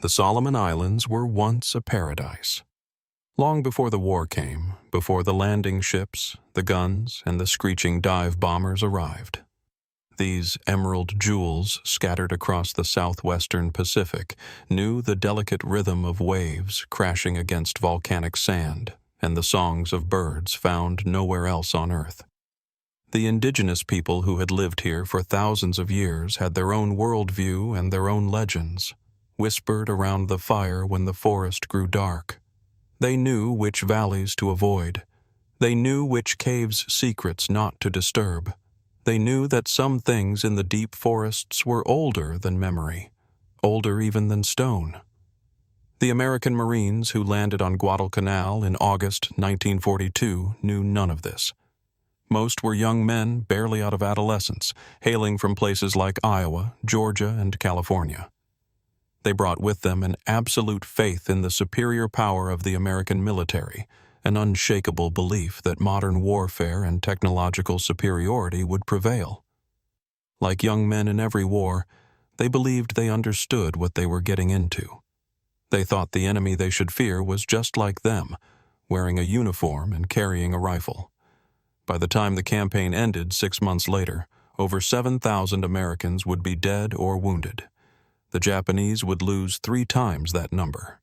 The Solomon Islands were once a paradise. Long before the war came, before the landing ships, the guns, and the screeching dive bombers arrived. These emerald jewels scattered across the southwestern Pacific knew the delicate rhythm of waves crashing against volcanic sand and the songs of birds found nowhere else on Earth. The indigenous people who had lived here for thousands of years had their own worldview and their own legends, whispered around the fire when the forest grew dark. They knew which valleys to avoid. They knew which caves' secrets not to disturb. They knew that some things in the deep forests were older than memory, older even than stone. The American Marines who landed on Guadalcanal in August 1942 knew none of this. Most were young men barely out of adolescence, hailing from places like Iowa, Georgia, and California. They brought with them an absolute faith in the superior power of the American military, an unshakable belief that modern warfare and technological superiority would prevail. Like young men in every war, they believed they understood what they were getting into. They thought the enemy they should fear was just like them, wearing a uniform and carrying a rifle. By the time the campaign ended 6 months later, over 7,000 Americans would be dead or wounded. The Japanese would lose 3 times that number.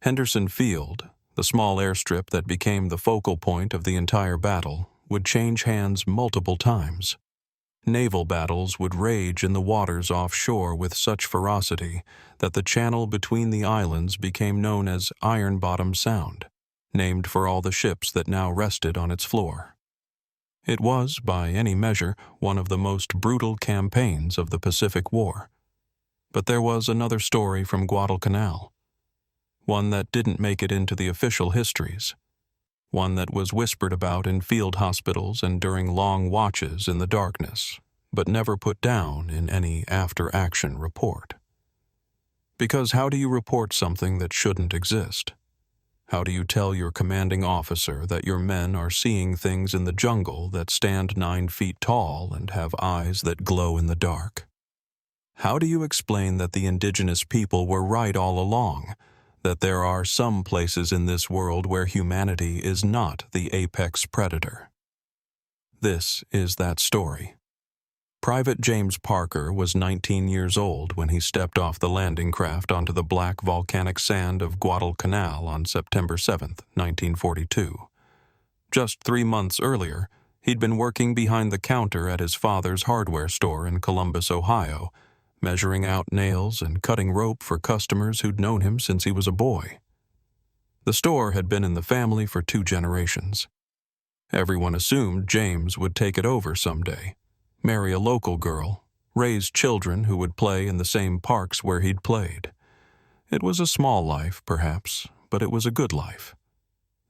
Henderson Field, the small airstrip that became the focal point of the entire battle, would change hands multiple times. Naval battles would rage in the waters offshore with such ferocity that the channel between the islands became known as Iron Bottom Sound, named for all the ships that now rested on its floor. It was, by any measure, one of the most brutal campaigns of the Pacific War. But there was another story from Guadalcanal, one that didn't make it into the official histories, one that was whispered about in field hospitals and during long watches in the darkness, but never put down in any after-action report. Because how do you report something that shouldn't exist? How do you tell your commanding officer that your men are seeing things in the jungle that stand 9 feet tall and have eyes that glow in the dark? How do you explain that the indigenous people were right all along, that there are some places in this world where humanity is not the apex predator? This is that story. Private James Parker was 19 years old when he stepped off the landing craft onto the black volcanic sand of Guadalcanal on September 7, 1942. Just 3 months earlier, he'd been working behind the counter at his father's hardware store in Columbus, Ohio, measuring out nails and cutting rope for customers who'd known him since he was a boy. The store had been in the family for 2 generations. Everyone assumed James would take it over someday, marry a local girl, raise children who would play in the same parks where he'd played. It was a small life, perhaps, but it was a good life.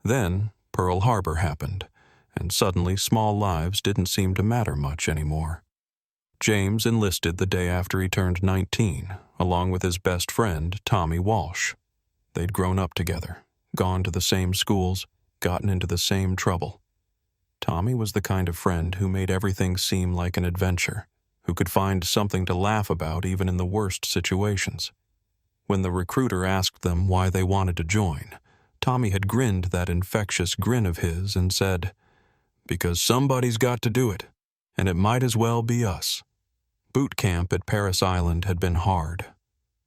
Then Pearl Harbor happened, and suddenly small lives didn't seem to matter much anymore. James enlisted the day after he turned 19, along with his best friend, Tommy Walsh. They'd grown up together, gone to the same schools, gotten into the same trouble. Tommy was the kind of friend who made everything seem like an adventure, who could find something to laugh about even in the worst situations. When the recruiter asked them why they wanted to join, Tommy had grinned that infectious grin of his and said, "Because somebody's got to do it, and it might as well be us." Boot camp at Parris Island had been hard,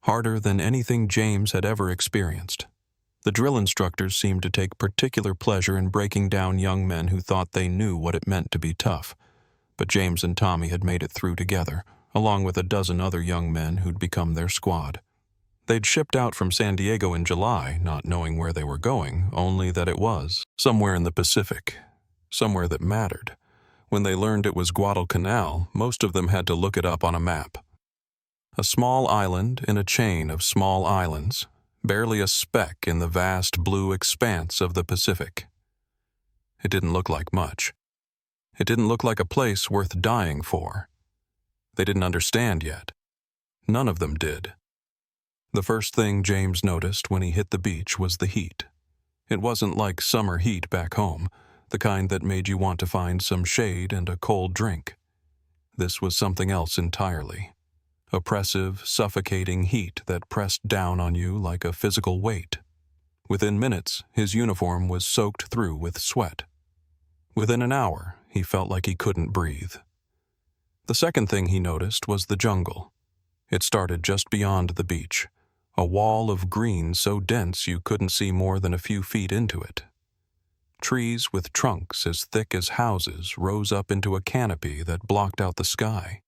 harder than anything James had ever experienced. The drill instructors seemed to take particular pleasure in breaking down young men who thought they knew what it meant to be tough. But James and Tommy had made it through together, along with a dozen other young men who'd become their squad. They'd shipped out from San Diego in July, not knowing where they were going, only that it was somewhere in the Pacific, somewhere that mattered. When they learned it was Guadalcanal, most of them had to look it up on a map. A small island in a chain of small islands, barely a speck in the vast blue expanse of the Pacific. It didn't look like much. It didn't look like a place worth dying for. They didn't understand yet. None of them did. The first thing James noticed when he hit the beach was the heat. It wasn't like summer heat back home, the kind that made you want to find some shade and a cold drink. This was something else entirely. oppressive, suffocating heat that pressed down on you like a physical weight. Within minutes, his uniform was soaked through with sweat. Within an hour, he felt like he couldn't breathe. The second thing he noticed was the jungle. It started just beyond the beach, a wall of green so dense you couldn't see more than a few feet into it. Trees with trunks as thick as houses rose up into a canopy that blocked out the sky.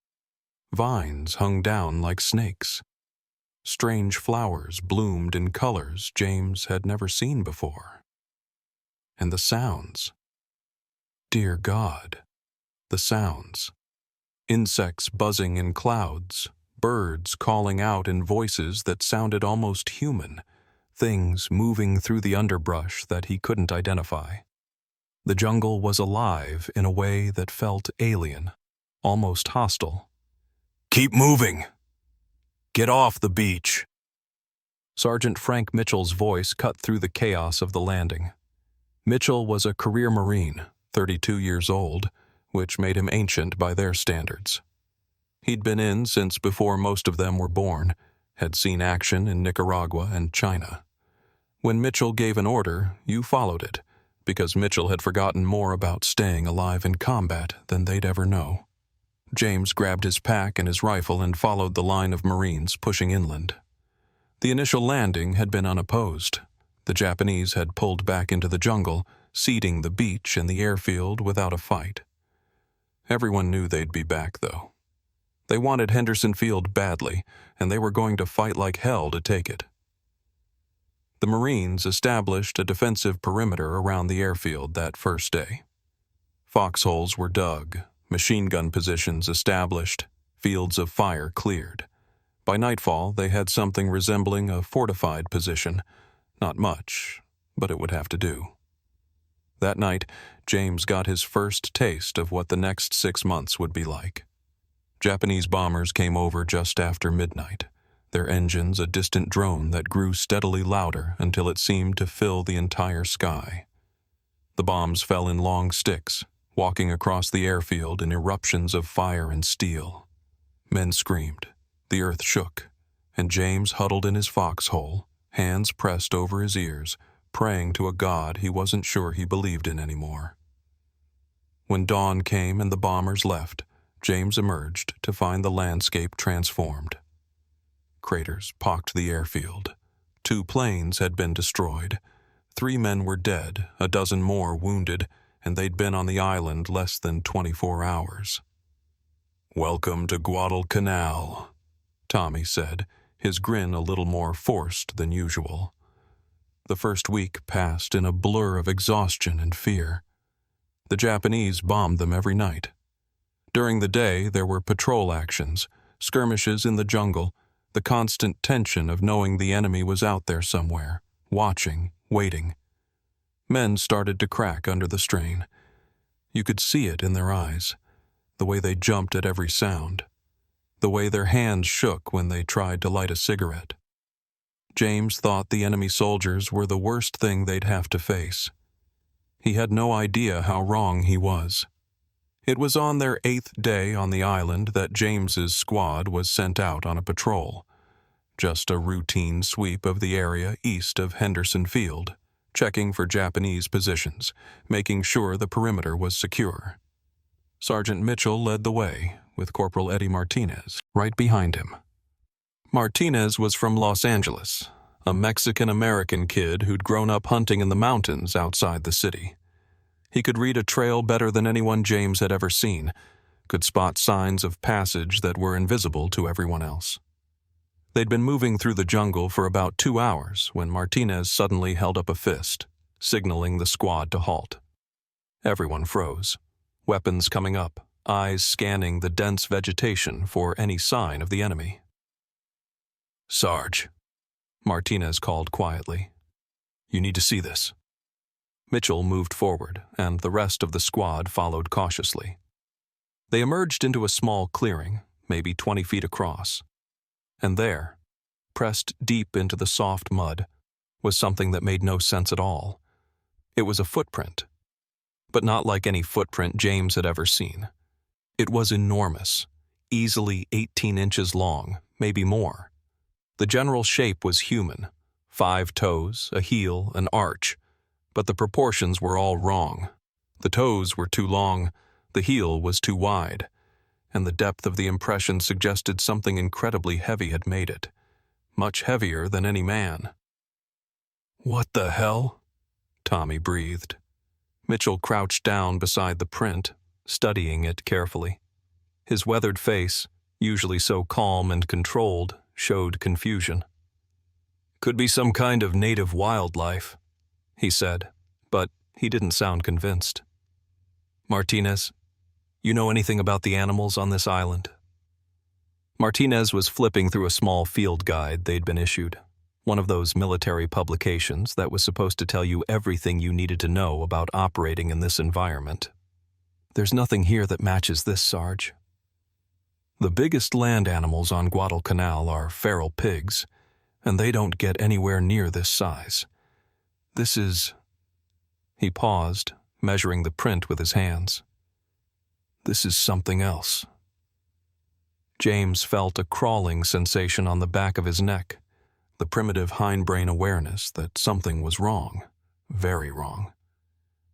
Vines hung down like snakes. Strange flowers bloomed in colors James had never seen before. And the sounds. Dear God, the sounds. Insects buzzing in clouds, birds calling out in voices that sounded almost human, things moving through the underbrush that he couldn't identify. The jungle was alive in a way that felt alien, almost hostile. "Keep moving! Get off the beach!" Sergeant Frank Mitchell's voice cut through the chaos of the landing. Mitchell was a career Marine, 32 years old, which made him ancient by their standards. He'd been in since before most of them were born, had seen action in Nicaragua and China. When Mitchell gave an order, you followed it, because Mitchell had forgotten more about staying alive in combat than they'd ever know. James grabbed his pack and his rifle and followed the line of Marines pushing inland. The initial landing had been unopposed. The Japanese had pulled back into the jungle, ceding the beach and the airfield without a fight. Everyone knew they'd be back, though. They wanted Henderson Field badly, and they were going to fight like hell to take it. The Marines established a defensive perimeter around the airfield that first day. Foxholes were dug, machine gun positions established, fields of fire cleared. By nightfall, they had something resembling a fortified position. Not much, but it would have to do. That night, James got his first taste of what the next 6 months would be like. Japanese bombers came over just after midnight, their engines a distant drone that grew steadily louder until it seemed to fill the entire sky. The bombs fell in long sticks, walking across the airfield in eruptions of fire and steel. Men screamed, the earth shook, and James huddled in his foxhole, hands pressed over his ears, praying to a God he wasn't sure he believed in anymore. When dawn came and the bombers left, James emerged to find the landscape transformed. Craters pocked the airfield. 2 planes had been destroyed. 3 men were dead, a dozen more wounded, and they'd been on the island less than 24 hours. "Welcome to Guadalcanal," Tommy said, his grin a little more forced than usual. The first week passed in a blur of exhaustion and fear. The Japanese bombed them every night. During the day, there were patrol actions, skirmishes in the jungle, the constant tension of knowing the enemy was out there somewhere, watching, waiting. Men started to crack under the strain. You could see it in their eyes, the way they jumped at every sound, the way their hands shook when they tried to light a cigarette. James thought the enemy soldiers were the worst thing they'd have to face. He had no idea how wrong he was. It was on their 8th day on the island that James's squad was sent out on a patrol. Just a routine sweep of the area east of Henderson Field, checking for Japanese positions, making sure the perimeter was secure. Sergeant Mitchell led the way, with Corporal Eddie Martinez right behind him. Martinez was from Los Angeles, a Mexican-American kid who'd grown up hunting in the mountains outside the city. He could read a trail better than anyone James had ever seen, could spot signs of passage that were invisible to everyone else. They'd been moving through the jungle for about 2 hours when Martinez suddenly held up a fist, signaling the squad to halt. Everyone froze, weapons coming up, eyes scanning the dense vegetation for any sign of the enemy. "Sarge," Martinez called quietly. "You need to see this." Mitchell moved forward, and the rest of the squad followed cautiously. They emerged into a small clearing, maybe 20 feet across. And there, pressed deep into the soft mud, was something that made no sense at all. It was a footprint, but not like any footprint James had ever seen. It was enormous, easily 18 inches long, maybe more. The general shape was human, 5 toes, a heel, an arch, but the proportions were all wrong. The toes were too long, the heel was too wide, and the depth of the impression suggested something incredibly heavy had made it, much heavier than any man. "What the hell?" Tommy breathed. Mitchell crouched down beside the print, studying it carefully. His weathered face, usually so calm and controlled, showed confusion. "Could be some kind of native wildlife," he said, but he didn't sound convinced. "Martinez, you know anything about the animals on this island?" Martinez was flipping through a small field guide they'd been issued, one of those military publications that was supposed to tell you everything you needed to know about operating in this environment. "There's nothing here that matches this, Sarge. The biggest land animals on Guadalcanal are feral pigs, and they don't get anywhere near this size. This is..." He paused, measuring the print with his hands. "This is something else." James felt a crawling sensation on the back of his neck, the primitive hindbrain awareness that something was wrong, very wrong.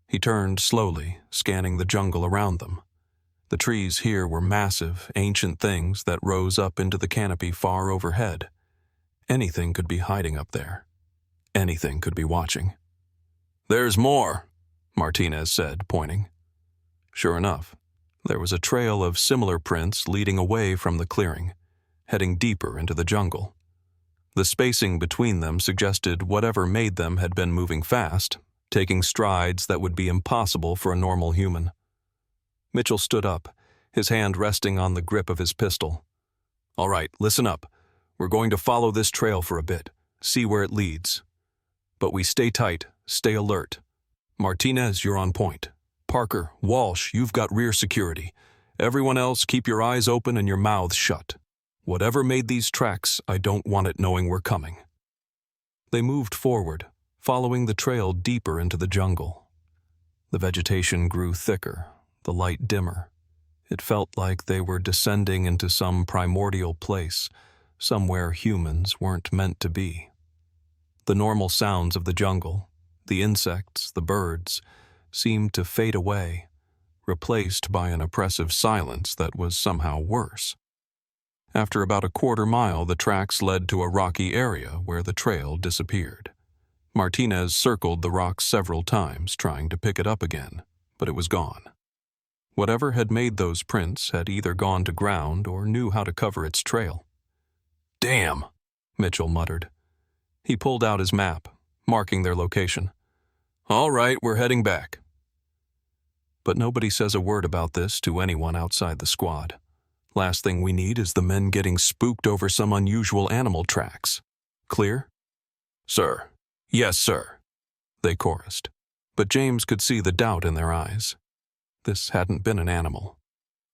He turned slowly, scanning the jungle around them. The trees here were massive, ancient things that rose up into the canopy far overhead. Anything could be hiding up there. Anything could be watching. "There's more," Martinez said, pointing. Sure enough, there was a trail of similar prints leading away from the clearing, heading deeper into the jungle. The spacing between them suggested whatever made them had been moving fast, taking strides that would be impossible for a normal human. Mitchell stood up, his hand resting on the grip of his pistol. "All right, listen up. We're going to follow this trail for a bit, see where it leads. But we stay tight, stay alert. Martinez, you're on point. Parker, Walsh, you've got rear security. Everyone else, keep your eyes open and your mouths shut. Whatever made these tracks, I don't want it knowing we're coming." They moved forward, following the trail deeper into the jungle. The vegetation grew thicker, the light dimmer. It felt like they were descending into some primordial place, somewhere humans weren't meant to be. The normal sounds of the jungle, the insects, the birds, seemed to fade away, replaced by an oppressive silence that was somehow worse. After about a quarter mile, the tracks led to a rocky area where the trail disappeared. Martinez circled the rock several times, trying to pick it up again, but it was gone. Whatever had made those prints had either gone to ground or knew how to cover its trail. "Damn," Mitchell muttered. He pulled out his map, marking their location. "All right, we're heading back." But nobody says a word about this to anyone outside the squad. Last thing we need is the men getting spooked over some unusual animal tracks. Clear? "Sir." "Yes, sir," they chorused. But James could see the doubt in their eyes. This hadn't been an animal.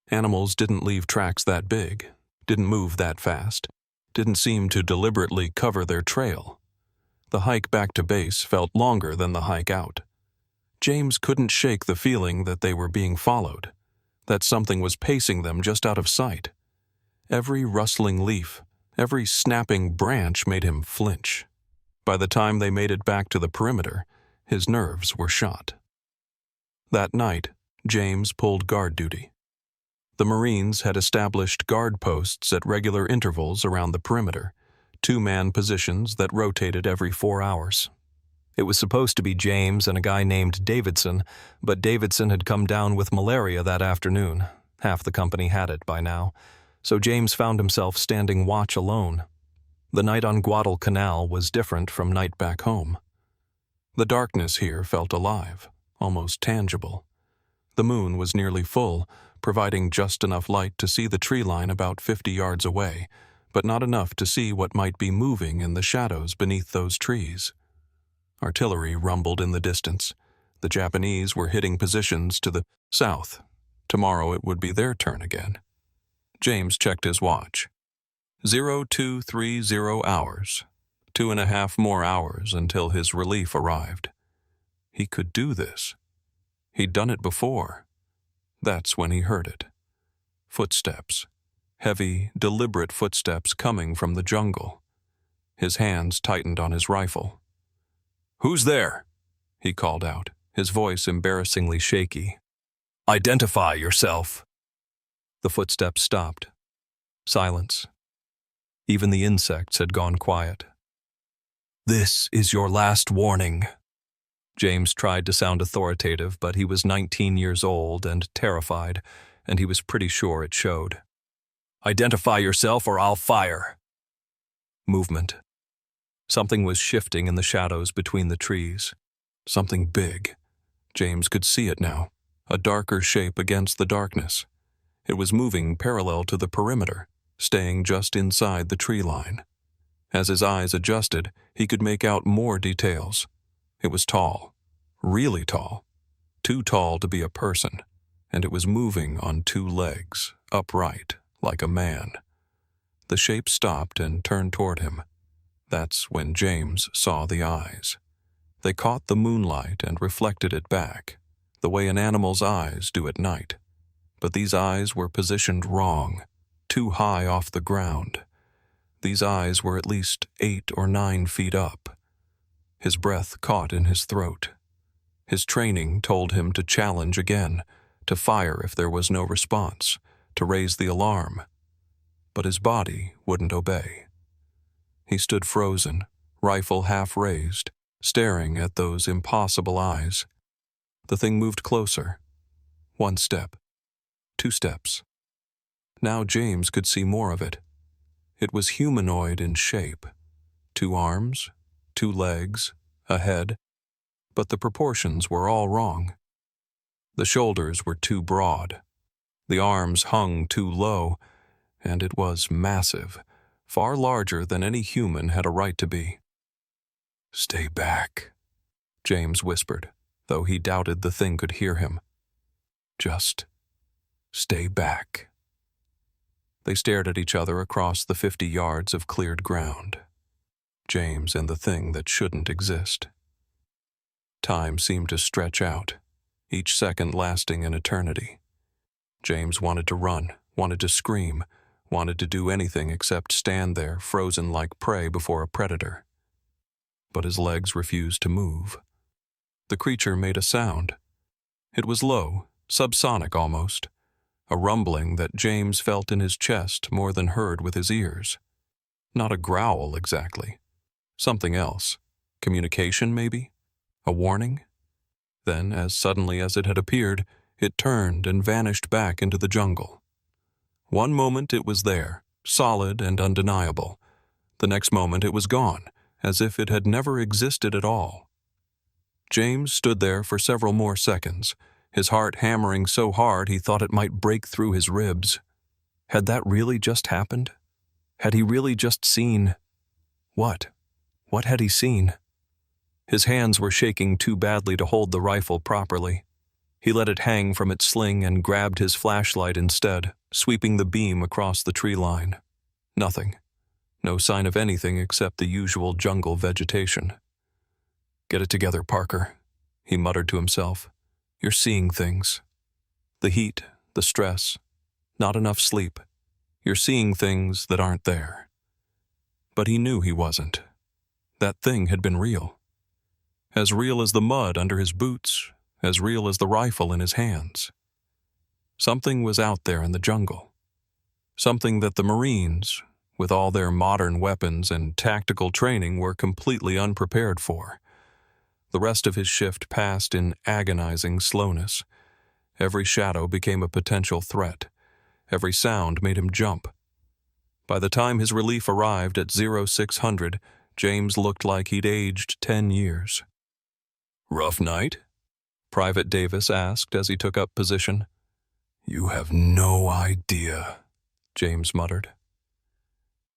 Animals didn't leave tracks that big, didn't move that fast, didn't seem to deliberately cover their trail. The hike back to base felt longer than the hike out. James couldn't shake the feeling that they were being followed, that something was pacing them just out of sight. Every rustling leaf, every snapping branch made him flinch. By the time they made it back to the perimeter, his nerves were shot. That night, James pulled guard duty. The Marines had established guard posts at regular intervals around the perimeter, 2-man positions that rotated every 4 hours. It was supposed to be James and a guy named Davidson, but Davidson had come down with malaria that afternoon. Half the company had it by now, so James found himself standing watch alone. The night on Guadalcanal was different from night back home. The darkness here felt alive, almost tangible. The moon was nearly full, providing just enough light to see the tree line about 50 yards away, but not enough to see what might be moving in the shadows beneath those trees. Artillery rumbled in the distance. The Japanese were hitting positions to the south. Tomorrow it would be their turn again. James checked his watch. 0230 hours. 2.5 more hours until his relief arrived. He could do this. He'd done it before. That's when he heard it. Footsteps. heavy, deliberate footsteps coming from the jungle. His hands tightened on his rifle. "Who's there?" he called out, his voice embarrassingly shaky. "Identify yourself." The footsteps stopped. Silence. Even the insects had gone quiet. "This is your last warning." James tried to sound authoritative, but he was 19 years old and terrified, and he was pretty sure it showed. "Identify yourself or I'll fire." Movement. Something was shifting in the shadows between the trees. Something big. James could see it now, a darker shape against the darkness. It was moving parallel to the perimeter, staying just inside the tree line. As his eyes adjusted, he could make out more details. It was tall, really tall, too tall to be a person, and it was moving on two legs, upright, like a man. The shape stopped and turned toward him. That's when James saw the eyes. They caught the moonlight and reflected it back, the way an animal's eyes do at night. But these eyes were positioned wrong, too high off the ground. These eyes were at least 8 or 9 feet up. His breath caught in his throat. His training told him to challenge again, to fire if there was no response, to raise the alarm. But his body wouldn't obey. He stood frozen, rifle half raised, staring at those impossible eyes. The thing moved closer. 1 step. 2 steps. Now James could see more of it. It was humanoid in shape. 2 arms, 2 legs, a head, but the proportions were all wrong. The shoulders were too broad. The arms hung too low, and it was massive, far larger than any human had a right to be. "Stay back," James whispered, though he doubted the thing could hear him. "Just stay back." They stared at each other across the 50 yards of cleared ground. James and the thing that shouldn't exist. Time seemed to stretch out, each second lasting an eternity. James wanted to run, wanted to scream, wanted to do anything except stand there, frozen like prey before a predator. But his legs refused to move. The creature made a sound. It was low, subsonic almost, a rumbling that James felt in his chest more than heard with his ears. Not a growl exactly. Something else. Communication, maybe? A warning? Then, as suddenly as it had appeared, it turned and vanished back into the jungle. One moment it was there, solid and undeniable. The next moment it was gone, as if it had never existed at all. James stood there for several more seconds, his heart hammering so hard he thought it might break through his ribs. Had that really just happened? Had he really just seen? What? What had he seen? His hands were shaking too badly to hold the rifle properly. He let it hang from its sling and grabbed his flashlight instead, sweeping the beam across the tree line. Nothing. No sign of anything except the usual jungle vegetation. "Get it together, Parker," he muttered to himself. "You're seeing things. The heat, the stress, not enough sleep. You're seeing things that aren't there." But he knew he wasn't. That thing had been real. As real as the mud under his boots, as real as the rifle in his hands. Something was out there in the jungle. Something that the Marines, with all their modern weapons and tactical training, were completely unprepared for. The rest of his shift passed in agonizing slowness. Every shadow became a potential threat. Every sound made him jump. By the time his relief arrived at 0600, James looked like he'd aged 10 years. "Rough night?" Private Davis asked as he took up position. "You have no idea," James muttered.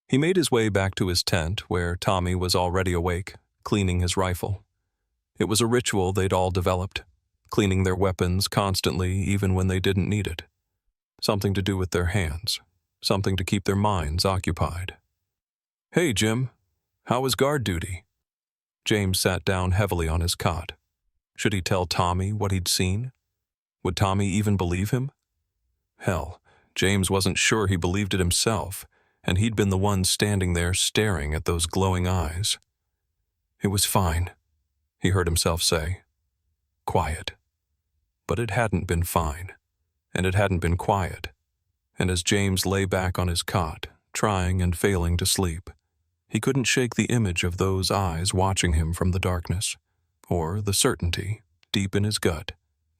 He made his way back to his tent, where Tommy was already awake, cleaning his rifle. It was a ritual they'd all developed, cleaning their weapons constantly even when they didn't need it. Something to do with their hands, something to keep their minds occupied. "Hey, Jim, how was guard duty?" James sat down heavily on his cot. Should he tell Tommy what he'd seen? Would Tommy even believe him? Hell, James wasn't sure he believed it himself, and he'd been the one standing there staring at those glowing eyes. It was fine, he heard himself say. Quiet. But it hadn't been fine, and it hadn't been quiet. And as James lay back on his cot, trying and failing to sleep, he couldn't shake the image of those eyes watching him from the darkness, or the certainty, deep in his gut,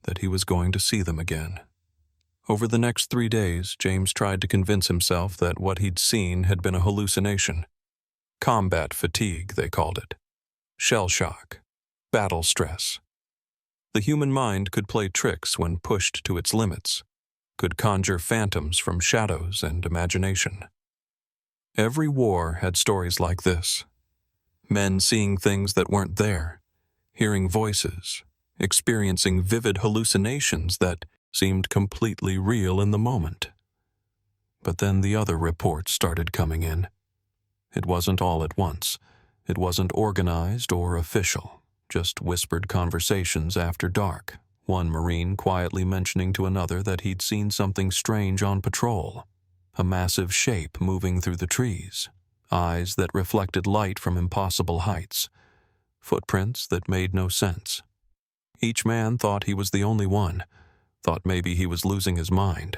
that he was going to see them again. Over the next 3 days, James tried to convince himself that what he'd seen had been a hallucination. Combat fatigue, they called it. Shell shock. Battle stress. The human mind could play tricks when pushed to its limits, could conjure phantoms from shadows and imagination. Every war had stories like this. Men seeing things that weren't there, hearing voices, experiencing vivid hallucinations that seemed completely real in the moment. But then the other reports started coming in. It wasn't all at once. It wasn't organized or official, just whispered conversations after dark, one Marine quietly mentioning to another that he'd seen something strange on patrol, a massive shape moving through the trees, eyes that reflected light from impossible heights, footprints that made no sense. Each man thought he was the only one, thought maybe he was losing his mind,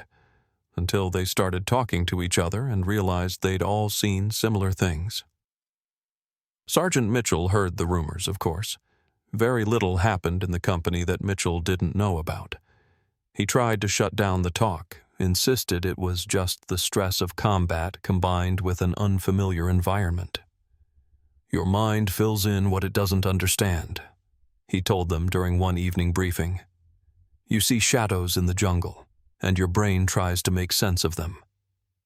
until they started talking to each other and realized they'd all seen similar things. Sergeant Mitchell heard the rumors, of course. Very little happened in the company that Mitchell didn't know about. He tried to shut down the talk, insisted it was just the stress of combat combined with an unfamiliar environment. Your mind fills in what it doesn't understand, he told them during one evening briefing. You see shadows in the jungle, and your brain tries to make sense of them.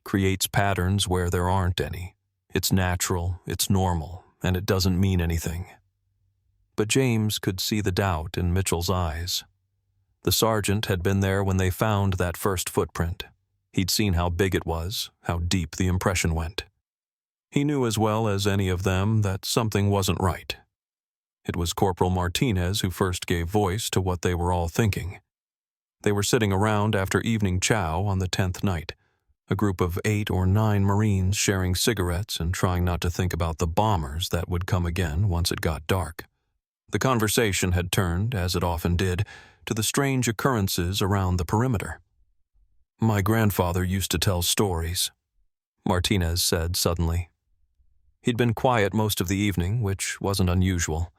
Creates patterns where there aren't any. It's natural, it's normal, and it doesn't mean anything. But James could see the doubt in Mitchell's eyes. The sergeant had been there when they found that first footprint. He'd seen how big it was, how deep the impression went. He knew as well as any of them that something wasn't right. It was Corporal Martinez who first gave voice to what they were all thinking. They were sitting around after evening chow on the 10th night, a group of 8 or 9 Marines sharing cigarettes and trying not to think about the bombers that would come again once it got dark. The conversation had turned, as it often did, to the strange occurrences around the perimeter. My grandfather used to tell stories, Martinez said suddenly. He'd been quiet most of the evening, which wasn't unusual.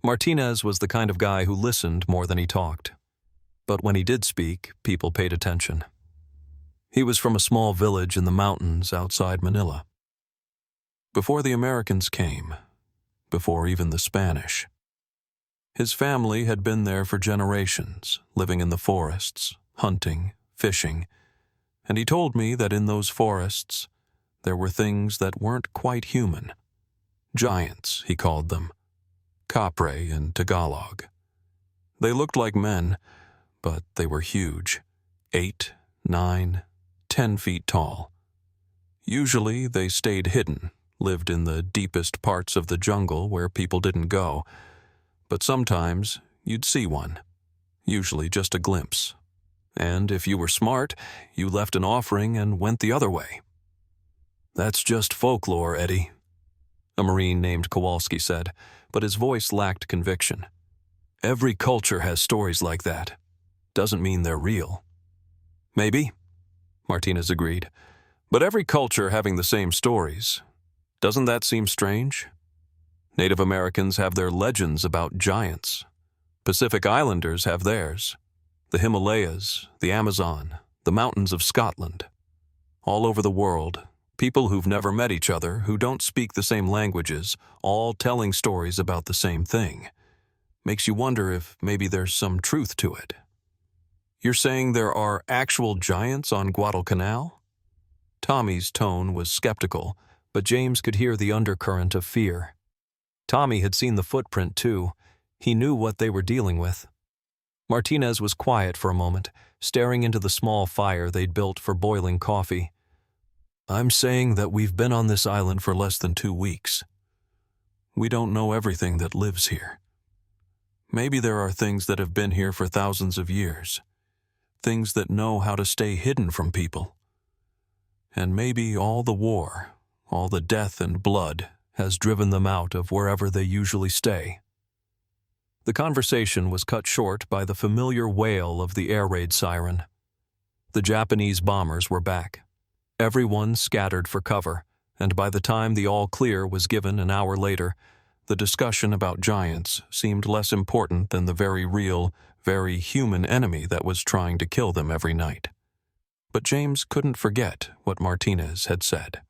Martinez was the kind of guy who listened more than he talked. But when he did speak, people paid attention. He was from a small village in the mountains outside Manila. Before the Americans came, before even the Spanish, his family had been there for generations, living in the forests, hunting, fishing, and he told me that in those forests there were things that weren't quite human. Giants, he called them. Capre in Tagalog. They looked like men, but they were huge, 8, 9, 10 feet tall. Usually they stayed hidden, lived in the deepest parts of the jungle where people didn't go, but sometimes you'd see one, usually just a glimpse. And if you were smart, you left an offering and went the other way. That's just folklore, Eddie, a Marine named Kowalski said, but his voice lacked conviction. Every culture has stories like that. Doesn't mean they're real. Maybe, Martinez agreed, but every culture having the same stories, doesn't that seem strange? Native Americans have their legends about giants. Pacific Islanders have theirs. The Himalayas, the Amazon, the mountains of Scotland. All over the world, people who've never met each other, who don't speak the same languages, all telling stories about the same thing. Makes you wonder if maybe there's some truth to it. You're saying there are actual giants on Guadalcanal? Tommy's tone was skeptical, but James could hear the undercurrent of fear. Tommy had seen the footprint too. He knew what they were dealing with. Martinez was quiet for a moment, staring into the small fire they'd built for boiling coffee. I'm saying that we've been on this island for less than 2 weeks. We don't know everything that lives here. Maybe there are things that have been here for thousands of years. Things that know how to stay hidden from people, And maybe all the war, all the death and blood, has driven them out of wherever they usually stay. The conversation was cut short by the familiar wail of the air raid siren. The Japanese bombers were back. Everyone scattered for cover, and by the time the all-clear was given an hour later, the discussion about giants seemed less important than the very real, very human enemy that was trying to kill them every night. But James couldn't forget what Martinez had said.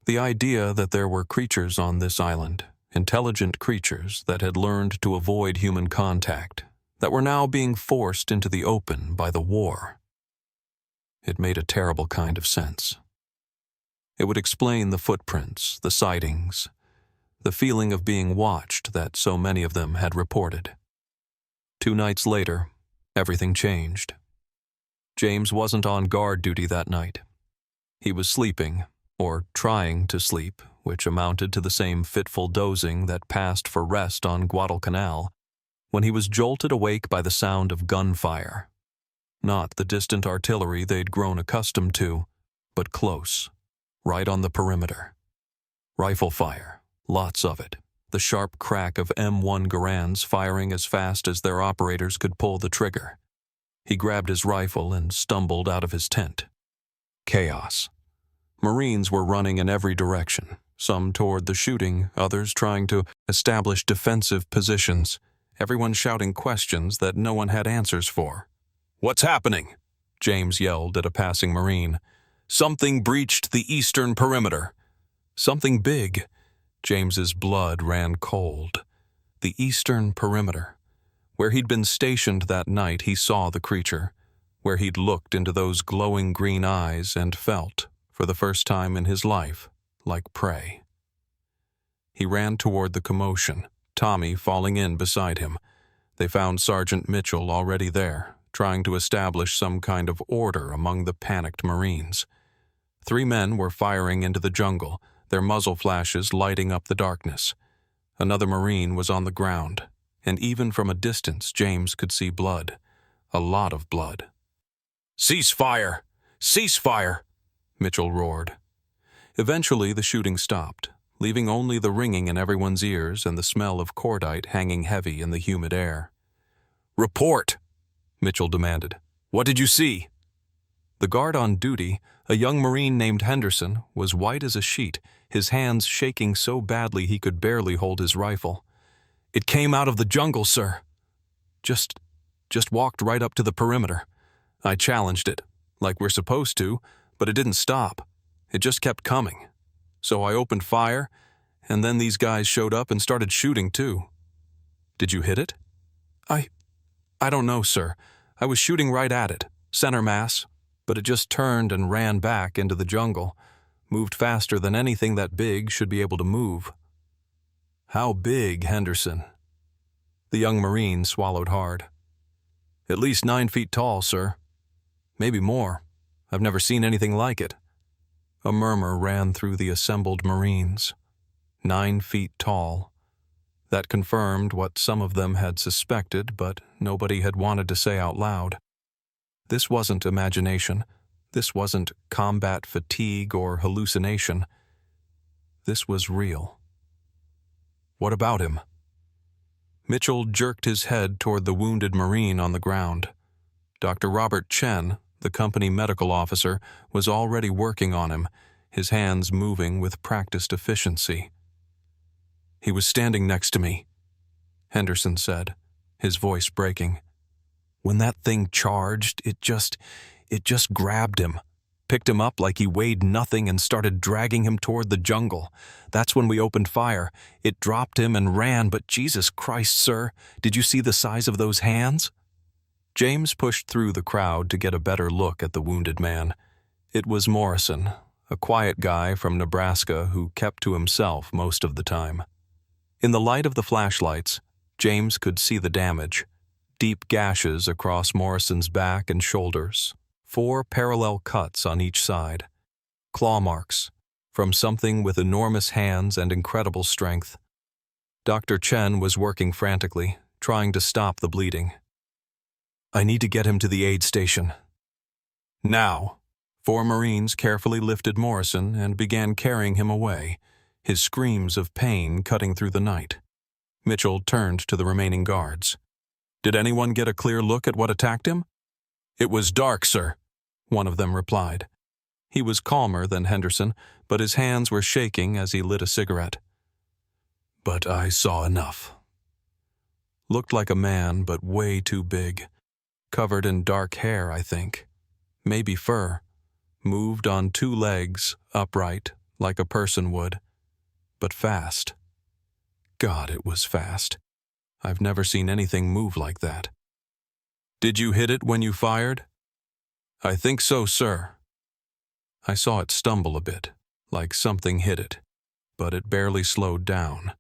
The idea that there were creatures on this island, intelligent creatures that had learned to avoid human contact, that were now being forced into the open by the war. It made a terrible kind of sense. It would explain the footprints, the sightings, the feeling of being watched that so many of them had reported. 2 nights later, everything changed. James wasn't on guard duty that night. He was sleeping, or trying to sleep, which amounted to the same fitful dozing that passed for rest on Guadalcanal, when he was jolted awake by the sound of gunfire. Not the distant artillery they'd grown accustomed to, but close, right on the perimeter. Rifle fire, lots of it, the sharp crack of M1 Garands firing as fast as their operators could pull the trigger. He grabbed his rifle and stumbled out of his tent. Chaos. Marines were running in every direction, some toward the shooting, others trying to establish defensive positions, everyone shouting questions that no one had answers for. "What's happening?" James yelled at a passing Marine. "Something breached the eastern perimeter." Something big. James's blood ran cold. The eastern perimeter. Where he'd been stationed that night, he saw the creature. Where he'd looked into those glowing green eyes and felt, for the first time in his life, like prey. He ran toward the commotion, Tommy falling in beside him. They found Sergeant Mitchell already there, trying to establish some kind of order among the panicked Marines. 3 men were firing into the jungle, their muzzle flashes lighting up the darkness. Another Marine was on the ground, and even from a distance James could see blood. A lot of blood. "Cease fire! Cease fire!" Mitchell roared. Eventually the shooting stopped, leaving only the ringing in everyone's ears and the smell of cordite hanging heavy in the humid air. "Report!" Mitchell demanded. "What did you see?" The guard on duty, a young Marine named Henderson, was white as a sheet, his hands shaking so badly he could barely hold his rifle. "It came out of the jungle, sir. Just walked right up to the perimeter. I challenged it, like we're supposed to, but it didn't stop. It just kept coming. So I opened fire, and then these guys showed up and started shooting too." "Did you hit it?" I don't know, sir. I was shooting right at it, center mass, but it just turned and ran back into the jungle, moved faster than anything that big should be able to move." "How big, Henderson?" The young Marine swallowed hard. "At least 9 feet tall, sir. Maybe more. I've never seen anything like it." A murmur ran through the assembled Marines. 9 feet tall. That confirmed what some of them had suspected, but nobody had wanted to say out loud. This wasn't imagination. This wasn't combat fatigue or hallucination. This was real. "What about him?" Mitchell jerked his head toward the wounded Marine on the ground. Dr. Robert Chen, the company medical officer, was already working on him, his hands moving with practiced efficiency. "He was standing next to me," Henderson said, his voice breaking. "When that thing charged, it just grabbed him, picked him up like he weighed nothing and started dragging him toward the jungle. That's when we opened fire. It dropped him and ran, but Jesus Christ, sir, did you see the size of those hands?" James pushed through the crowd to get a better look at the wounded man. It was Morrison, a quiet guy from Nebraska who kept to himself most of the time. In the light of the flashlights, James could see the damage. Deep gashes across Morrison's back and shoulders, 4 parallel cuts on each side. Claw marks, from something with enormous hands and incredible strength. Dr. Chen was working frantically, trying to stop the bleeding. "I need to get him to the aid station." "Now," 4 Marines carefully lifted Morrison and began carrying him away, his screams of pain cutting through the night. Mitchell turned to the remaining guards. "Did anyone get a clear look at what attacked him?" "It was dark, sir," one of them replied. He was calmer than Henderson, but his hands were shaking as he lit a cigarette. "But I saw enough." Looked like a man, but way too big. Covered in dark hair, I think. Maybe fur. Moved on 2 legs, upright, like a person would. But fast. God, it was fast. I've never seen anything move like that. "Did you hit it when you fired?" "I think so, sir." I saw it stumble a bit, like something hit it, but it barely slowed down.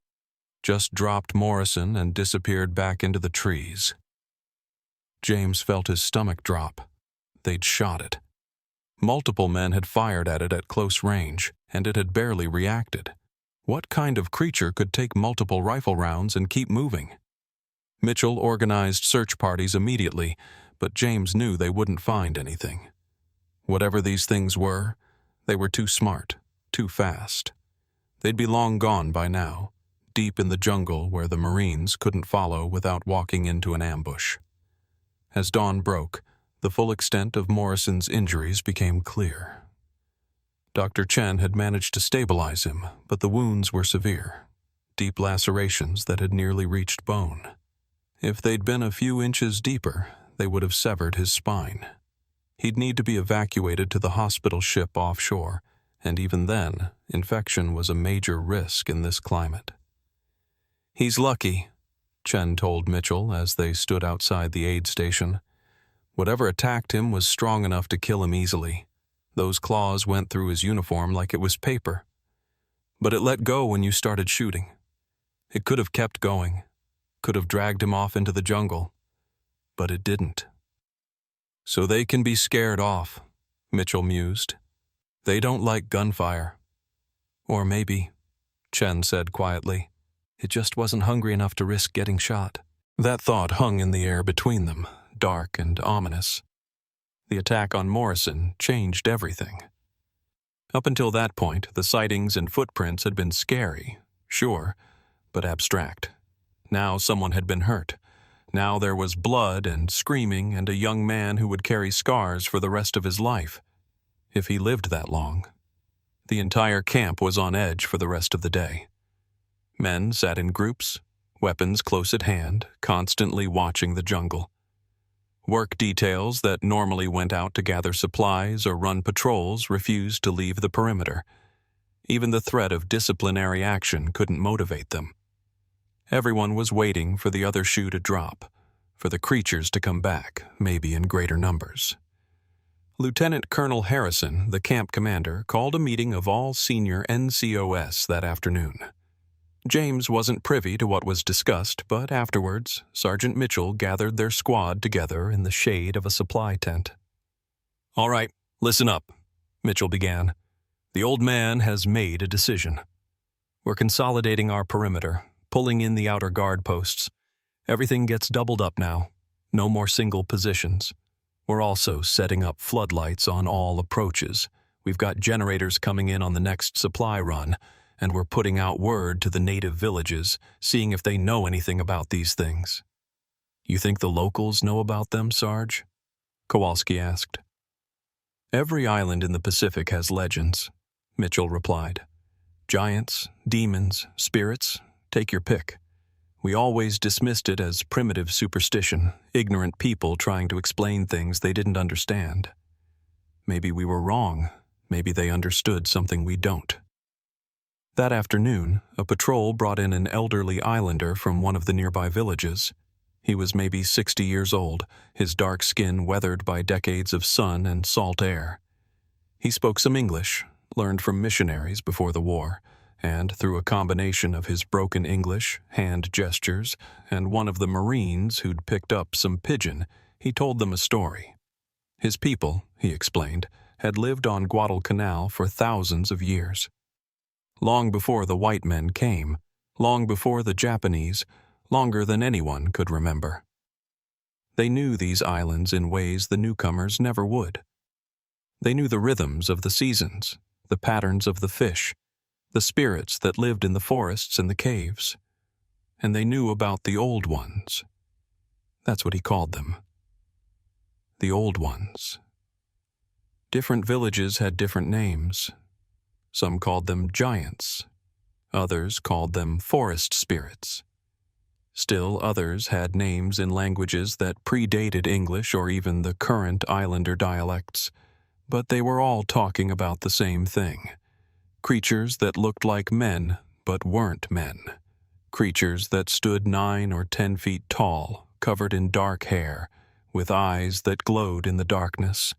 Just dropped Morrison and disappeared back into the trees. James felt his stomach drop. They'd shot it. Multiple men had fired at it at close range, and it had barely reacted. What kind of creature could take multiple rifle rounds and keep moving? Mitchell organized search parties immediately, but James knew they wouldn't find anything. Whatever these things were, they were too smart, too fast. They'd be long gone by now, deep in the jungle where the Marines couldn't follow without walking into an ambush. As dawn broke, the full extent of Morrison's injuries became clear. Dr. Chen had managed to stabilize him, but the wounds were severe, deep lacerations that had nearly reached bone. If they'd been a few inches deeper, they would have severed his spine. He'd need to be evacuated to the hospital ship offshore, and even then, infection was a major risk in this climate. "He's lucky," Chen told Mitchell as they stood outside the aid station. "Whatever attacked him was strong enough to kill him easily. Those claws went through his uniform like it was paper. But it let go when you started shooting. It could have kept going, could have dragged him off into the jungle, but it didn't." "So they can be scared off," Mitchell mused. "They don't like gunfire." "Or maybe," Chen said quietly, "it just wasn't hungry enough to risk getting shot." That thought hung in the air between them, dark and ominous. The attack on Morrison changed everything. Up until that point, the sightings and footprints had been scary, sure, but abstract. Now someone had been hurt. Now there was blood and screaming and a young man who would carry scars for the rest of his life, if he lived that long. The entire camp was on edge for the rest of the day. Men sat in groups, weapons close at hand, constantly watching the jungle. Work details that normally went out to gather supplies or run patrols refused to leave the perimeter. Even the threat of disciplinary action couldn't motivate them. Everyone was waiting for the other shoe to drop, for the creatures to come back, maybe in greater numbers. Lieutenant Colonel Harrison, the camp commander, called a meeting of all senior NCOS that afternoon. James wasn't privy to what was discussed, but afterwards, Sergeant Mitchell gathered their squad together in the shade of a supply tent. "All right, listen up," Mitchell began. "The old man has made a decision. We're consolidating our perimeter, pulling in the outer guard posts. Everything gets doubled up now. No more single positions. We're also setting up floodlights on all approaches. We've got generators coming in on the next supply run, and we're putting out word to the native villages, seeing if they know anything about these things." "You think the locals know about them, Sarge?" Kowalski asked. "Every island in the Pacific has legends," Mitchell replied. "Giants, demons, spirits, take your pick. We always dismissed it as primitive superstition, ignorant people trying to explain things they didn't understand. Maybe we were wrong. Maybe they understood something we don't." That afternoon, a patrol brought in an elderly islander from one of the nearby villages. He was maybe 60 years old, his dark skin weathered by decades of sun and salt air. He spoke some English, learned from missionaries before the war, and through a combination of his broken English, hand gestures, and one of the Marines who'd picked up some pidgin, he told them a story. His people, he explained, had lived on Guadalcanal for thousands of years. Long before the white men came, long before the Japanese, longer than anyone could remember. They knew these islands in ways the newcomers never would. They knew the rhythms of the seasons, the patterns of the fish, the spirits that lived in the forests and the caves. And they knew about the Old Ones. That's what he called them. The Old Ones. Different villages had different names. Some called them giants. Others called them forest spirits. Still others had names in languages that predated English or even the current islander dialects, but they were all talking about the same thing. Creatures that looked like men but weren't men. Creatures that stood 9 or 10 feet tall, covered in dark hair, with eyes that glowed in the darkness.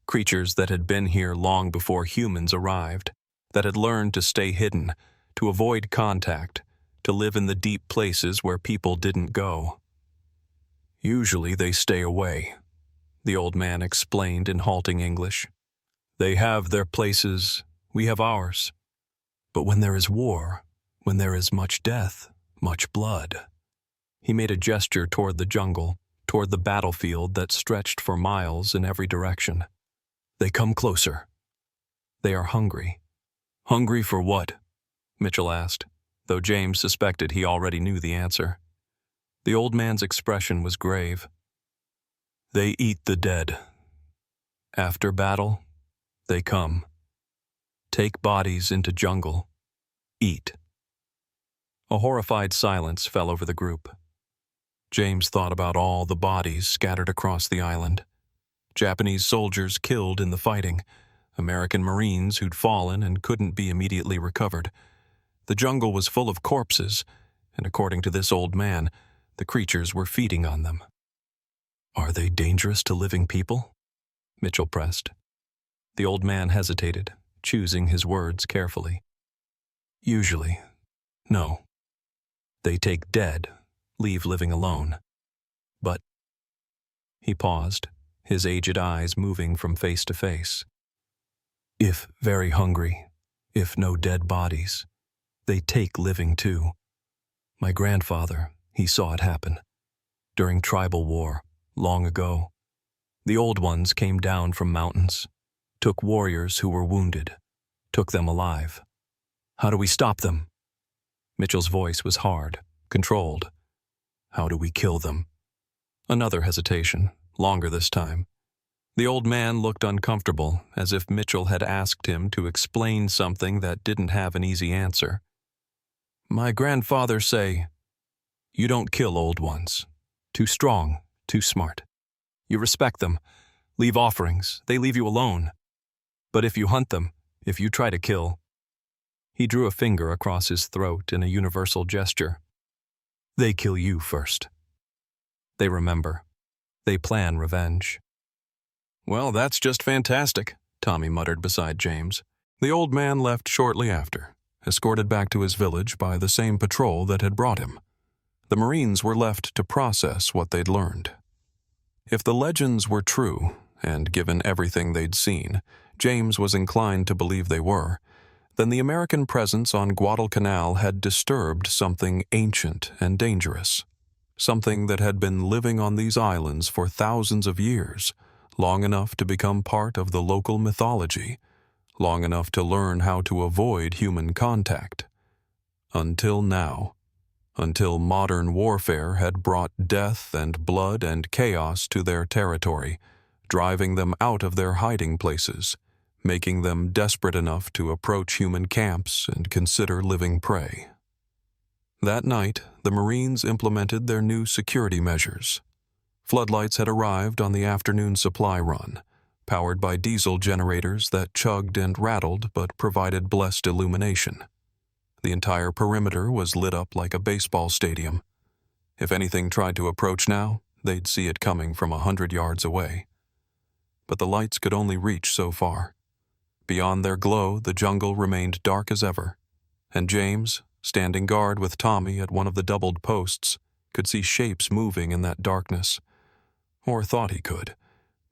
Creatures that had been here long before humans arrived, that had learned to stay hidden, to avoid contact, to live in the deep places where people didn't go. Usually they stay away, the old man explained in halting English. They have their places, we have ours. But when there is war, when there is much death, much blood. He made a gesture toward the jungle, toward the battlefield that stretched for miles in every direction. They come closer. They are hungry. Hungry for what? Mitchell asked, though James suspected he already knew the answer. The old man's expression was grave. They eat the dead. After battle, they come. Take bodies into jungle. Eat. A horrified silence fell over the group. James thought about all the bodies scattered across the island. Japanese soldiers killed in the fighting, American Marines who'd fallen and couldn't be immediately recovered. The jungle was full of corpses, and according to this old man, the creatures were feeding on them. Are they dangerous to living people? Mitchell pressed. The old man hesitated, choosing his words carefully. Usually, no. They take dead, leave living alone. But... He paused, his aged eyes moving from face to face. If very hungry, if no dead bodies, they take living too. My grandfather, he saw it happen. During tribal war, long ago. The old ones came down from mountains, took warriors who were wounded, took them alive. How do we stop them? Mitchell's voice was hard, controlled. How do we kill them? Another hesitation, longer this time. The old man looked uncomfortable, as if Mitchell had asked him to explain something that didn't have an easy answer. My grandfather say, you don't kill old ones. Too strong, too smart. You respect them, leave offerings, they leave you alone. But if you hunt them, if you try to kill... He drew a finger across his throat in a universal gesture. They kill you first. They remember. They plan revenge. Well, that's just fantastic, Tommy muttered beside James. The old man left shortly after, escorted back to his village by the same patrol that had brought him. The Marines were left to process what they'd learned. If the legends were true, and given everything they'd seen, James was inclined to believe they were, then the American presence on Guadalcanal had disturbed something ancient and dangerous, something that had been living on these islands for thousands of years, long enough to become part of the local mythology, long enough to learn how to avoid human contact. Until now. Until modern warfare had brought death and blood and chaos to their territory, driving them out of their hiding places, making them desperate enough to approach human camps and consider living prey. That night, the Marines implemented their new security measures. Floodlights had arrived on the afternoon supply run, powered by diesel generators that chugged and rattled but provided blessed illumination. The entire perimeter was lit up like a baseball stadium. If anything tried to approach now, they'd see it coming from 100 yards away. But the lights could only reach so far. Beyond their glow, the jungle remained dark as ever, and James, standing guard with Tommy at one of the doubled posts, could see shapes moving in that darkness. Or thought he could.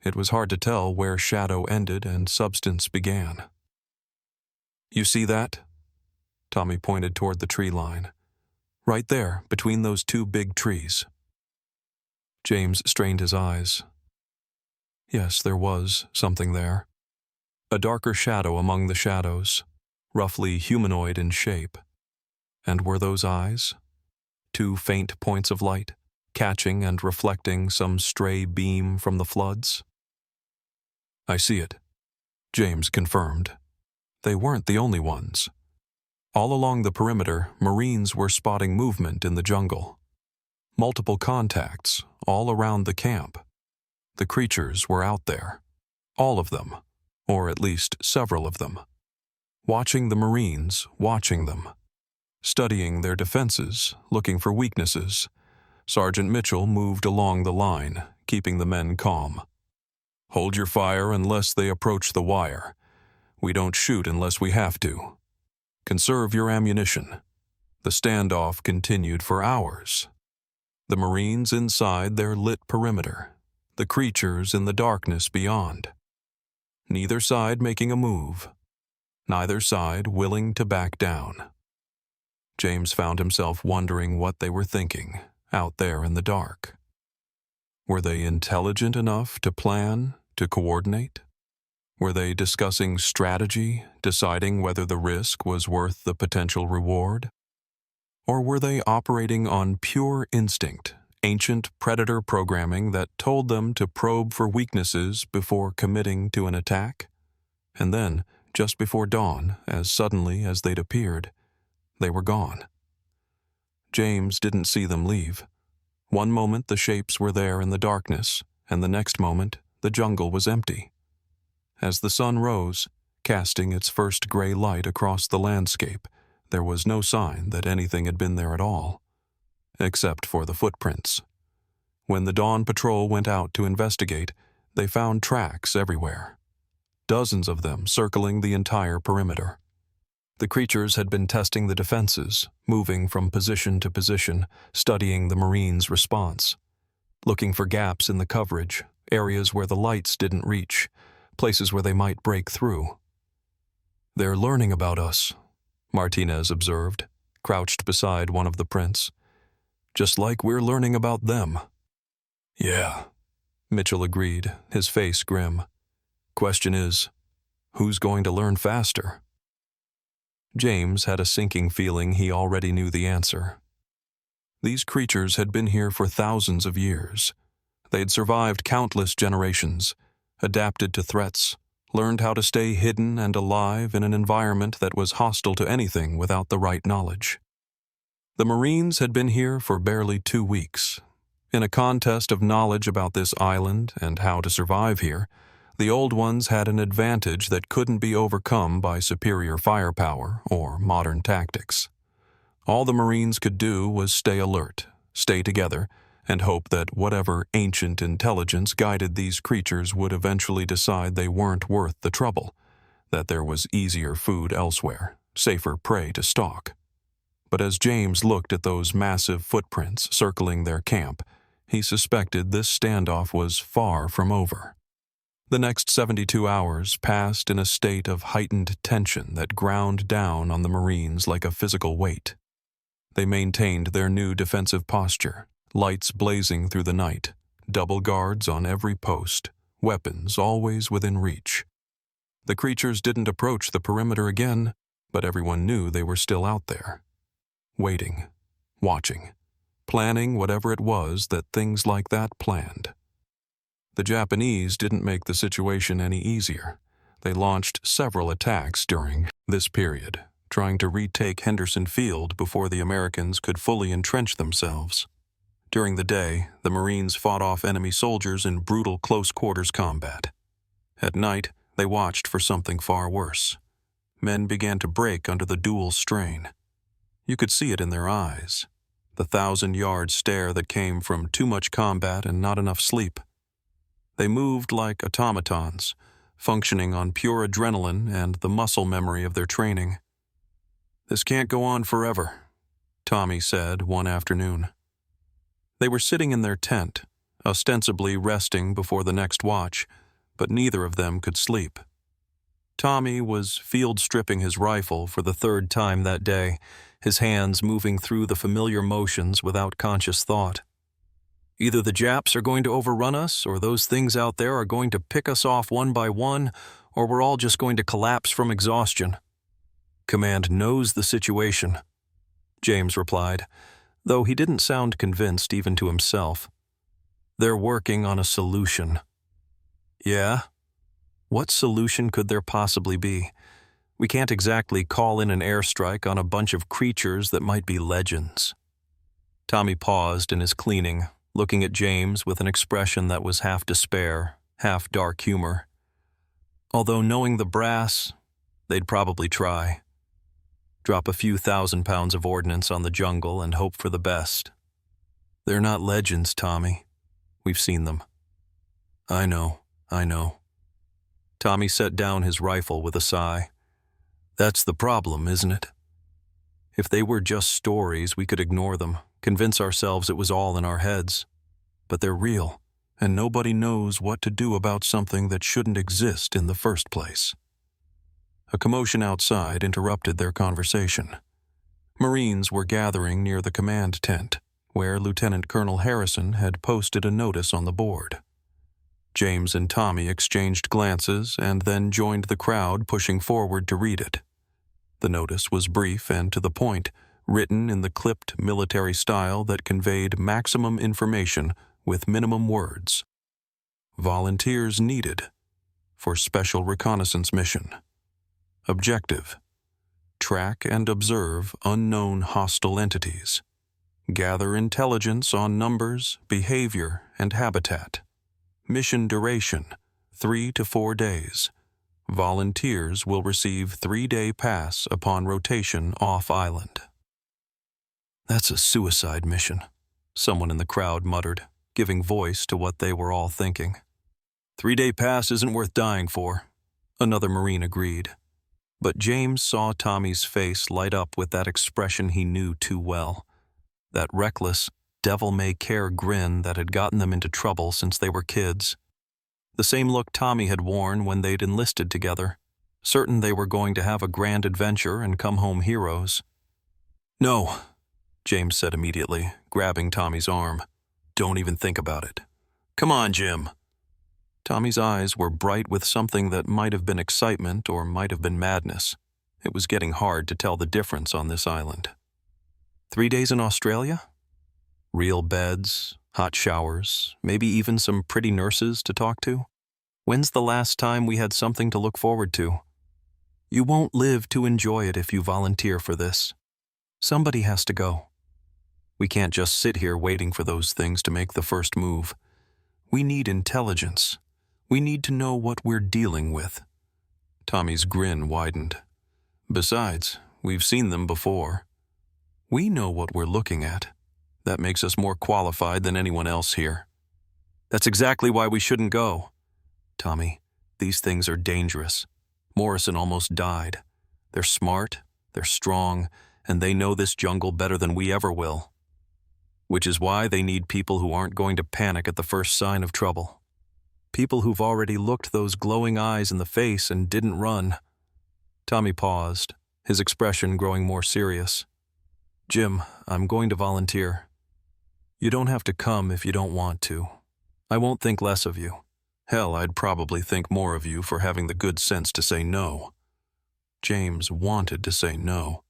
It was hard to tell where shadow ended and substance began. You see that? Tommy pointed toward the tree line. Right there, between those two big trees. James strained his eyes. Yes, there was something there. A darker shadow among the shadows, roughly humanoid in shape. And were those eyes? Two faint points of light, catching and reflecting some stray beam from the floods? "I see it," James confirmed. They weren't the only ones. All along the perimeter, Marines were spotting movement in the jungle. Multiple contacts, all around the camp. The creatures were out there. All of them, or at least several of them. Watching the Marines, watching them. Studying their defenses, looking for weaknesses. Sergeant Mitchell moved along the line, keeping the men calm. "Hold your fire unless they approach the wire. We don't shoot unless we have to. Conserve your ammunition." The standoff continued for hours. The Marines inside their lit perimeter, the creatures in the darkness beyond. Neither side making a move. Neither side willing to back down. James found himself wondering what they were thinking, out there in the dark. Were they intelligent enough to plan, to coordinate? Were they discussing strategy, deciding whether the risk was worth the potential reward? Or were they operating on pure instinct, ancient predator programming that told them to probe for weaknesses before committing to an attack? And then, just before dawn, as suddenly as they'd appeared, they were gone. James didn't see them leave. One moment the shapes were there in the darkness, and the next moment the jungle was empty. As the sun rose, casting its first gray light across the landscape, there was no sign that anything had been there at all, except for the footprints. When the dawn patrol went out to investigate, they found tracks everywhere. Dozens of them circling the entire perimeter. The creatures had been testing the defenses, moving from position to position, studying the Marines' response, looking for gaps in the coverage, areas where the lights didn't reach, places where they might break through. "They're learning about us," Martinez observed, crouched beside one of the prints. "Just like we're learning about them." "Yeah," Mitchell agreed, his face grim. "Question is, who's going to learn faster?" James had a sinking feeling he already knew the answer. These creatures had been here for thousands of years. They'd survived countless generations, adapted to threats, learned how to stay hidden and alive in an environment that was hostile to anything without the right knowledge. The Marines had been here for barely 2 weeks. In a contest of knowledge about this island and how to survive here, the old ones had an advantage that couldn't be overcome by superior firepower or modern tactics. All the Marines could do was stay alert, stay together, and hope that whatever ancient intelligence guided these creatures would eventually decide they weren't worth the trouble, that there was easier food elsewhere, safer prey to stalk. But as James looked at those massive footprints circling their camp, he suspected this standoff was far from over. The next 72 hours passed in a state of heightened tension that ground down on the Marines like a physical weight. They maintained their new defensive posture, lights blazing through the night, double guards on every post, weapons always within reach. The creatures didn't approach the perimeter again, but everyone knew they were still out there. Waiting, watching, planning whatever it was that things like that planned. The Japanese didn't make the situation any easier. They launched several attacks during this period, trying to retake Henderson Field before the Americans could fully entrench themselves. During the day, the Marines fought off enemy soldiers in brutal close-quarters combat. At night, they watched for something far worse. Men began to break under the dual strain. You could see it in their eyes, the 1,000-yard stare that came from too much combat and not enough sleep. They moved like automatons, functioning on pure adrenaline and the muscle memory of their training. "This can't go on forever," Tommy said one afternoon. They were sitting in their tent, ostensibly resting before the next watch, but neither of them could sleep. Tommy was field stripping his rifle for the 3rd time that day, his hands moving through the familiar motions without conscious thought. Either the Japs are going to overrun us, or those things out there are going to pick us off one by one, or we're all just going to collapse from exhaustion." "Command knows the situation," James replied, though he didn't sound convinced even to himself. "They're working on a solution." "Yeah? What solution could there possibly be? We can't exactly call in an airstrike on a bunch of creatures that might be legends." Tommy paused in his cleaning, looking at James with an expression that was half despair, half dark humor. Although knowing the brass, they'd probably try. Drop a few 1,000 pounds of ordnance on the jungle and hope for the best. "They're not legends, Tommy. We've seen them." I know. Tommy set down his rifle with a sigh. "That's the problem, isn't it? If they were just stories, we could ignore them, convince ourselves it was all in our heads. But they're real, and nobody knows what to do about something that shouldn't exist in the first place." A commotion outside interrupted their conversation. Marines were gathering near the command tent, where Lieutenant Colonel Harrison had posted a notice on the board. James and Tommy exchanged glances and then joined the crowd pushing forward to read it. The notice was brief and to the point, written in the clipped military style that conveyed maximum information with minimum words. Volunteers needed for special reconnaissance mission. Objective: track and observe unknown hostile entities. Gather intelligence on numbers, behavior, and habitat. Mission duration: 3 to 4 days. Volunteers will receive 3-day pass upon rotation off-island. "That's a suicide mission," someone in the crowd muttered, giving voice to what they were all thinking. "3-day pass isn't worth dying for," another Marine agreed. But James saw Tommy's face light up with that expression he knew too well. That reckless, devil-may-care grin that had gotten them into trouble since they were kids. The same look Tommy had worn when they'd enlisted together, certain they were going to have a grand adventure and come home heroes. "No," James said immediately, grabbing Tommy's arm. "Don't even think about it. Come on, Jim." Tommy's eyes were bright with something that might have been excitement or might have been madness. It was getting hard to tell the difference on this island. 3 days in Australia? Real beds, hot showers, maybe even some pretty nurses to talk to? When's the last time we had something to look forward to? You won't live to enjoy it if you volunteer for this. Somebody has to go. We can't just sit here waiting for those things to make the first move. We need intelligence. We need to know what we're dealing with. Tommy's grin widened. Besides, we've seen them before. We know what we're looking at. That makes us more qualified than anyone else here. That's exactly why we shouldn't go. Tommy, these things are dangerous. Morrison almost died. They're smart, they're strong, and they know this jungle better than we ever will. Which is why they need people who aren't going to panic at the first sign of trouble. People who've already looked those glowing eyes in the face and didn't run. Tommy paused, his expression growing more serious. Jim, I'm going to volunteer. You don't have to come if you don't want to. I won't think less of you. Hell, I'd probably think more of you for having the good sense to say no. James wanted to say no.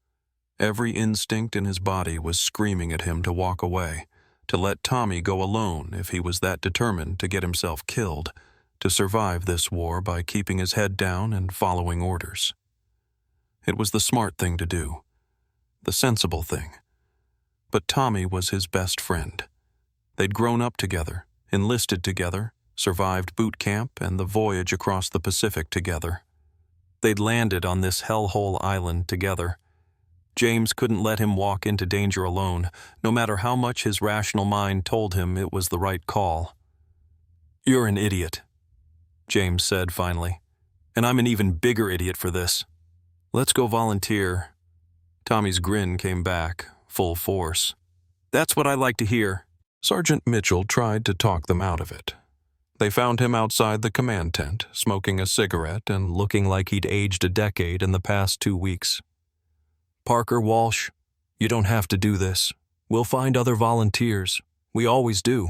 Every instinct in his body was screaming at him to walk away, to let Tommy go alone if he was that determined to get himself killed, to survive this war by keeping his head down and following orders. It was the smart thing to do, the sensible thing. But Tommy was his best friend. They'd grown up together, enlisted together, survived boot camp and the voyage across the Pacific together. They'd landed on this hellhole island together. James couldn't let him walk into danger alone, no matter how much his rational mind told him it was the right call. You're an idiot, James said finally, and I'm an even bigger idiot for this. Let's go volunteer. Tommy's grin came back, full force. That's what I like to hear. Sergeant Mitchell tried to talk them out of it. They found him outside the command tent, smoking a cigarette and looking like he'd aged a decade in the past 2 weeks. Parker Walsh, you don't have to do this. We'll find other volunteers. We always do.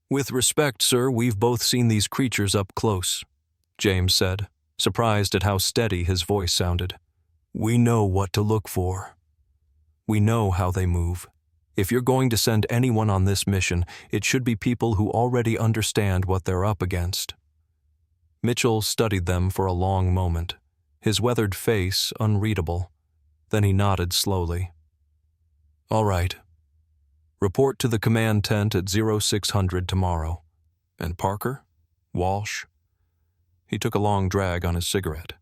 With respect, sir, we've both seen these creatures up close, James said. surprised at how steady his voice sounded. "We know what to look for. We know how they move. If you're going to send anyone on this mission, it should be people who already understand what they're up against." Mitchell studied them for a long moment, his weathered face unreadable. Then he nodded slowly. "All right. Report to the command tent at 0600 tomorrow. And Parker? Walsh?" He took a long drag on his cigarette.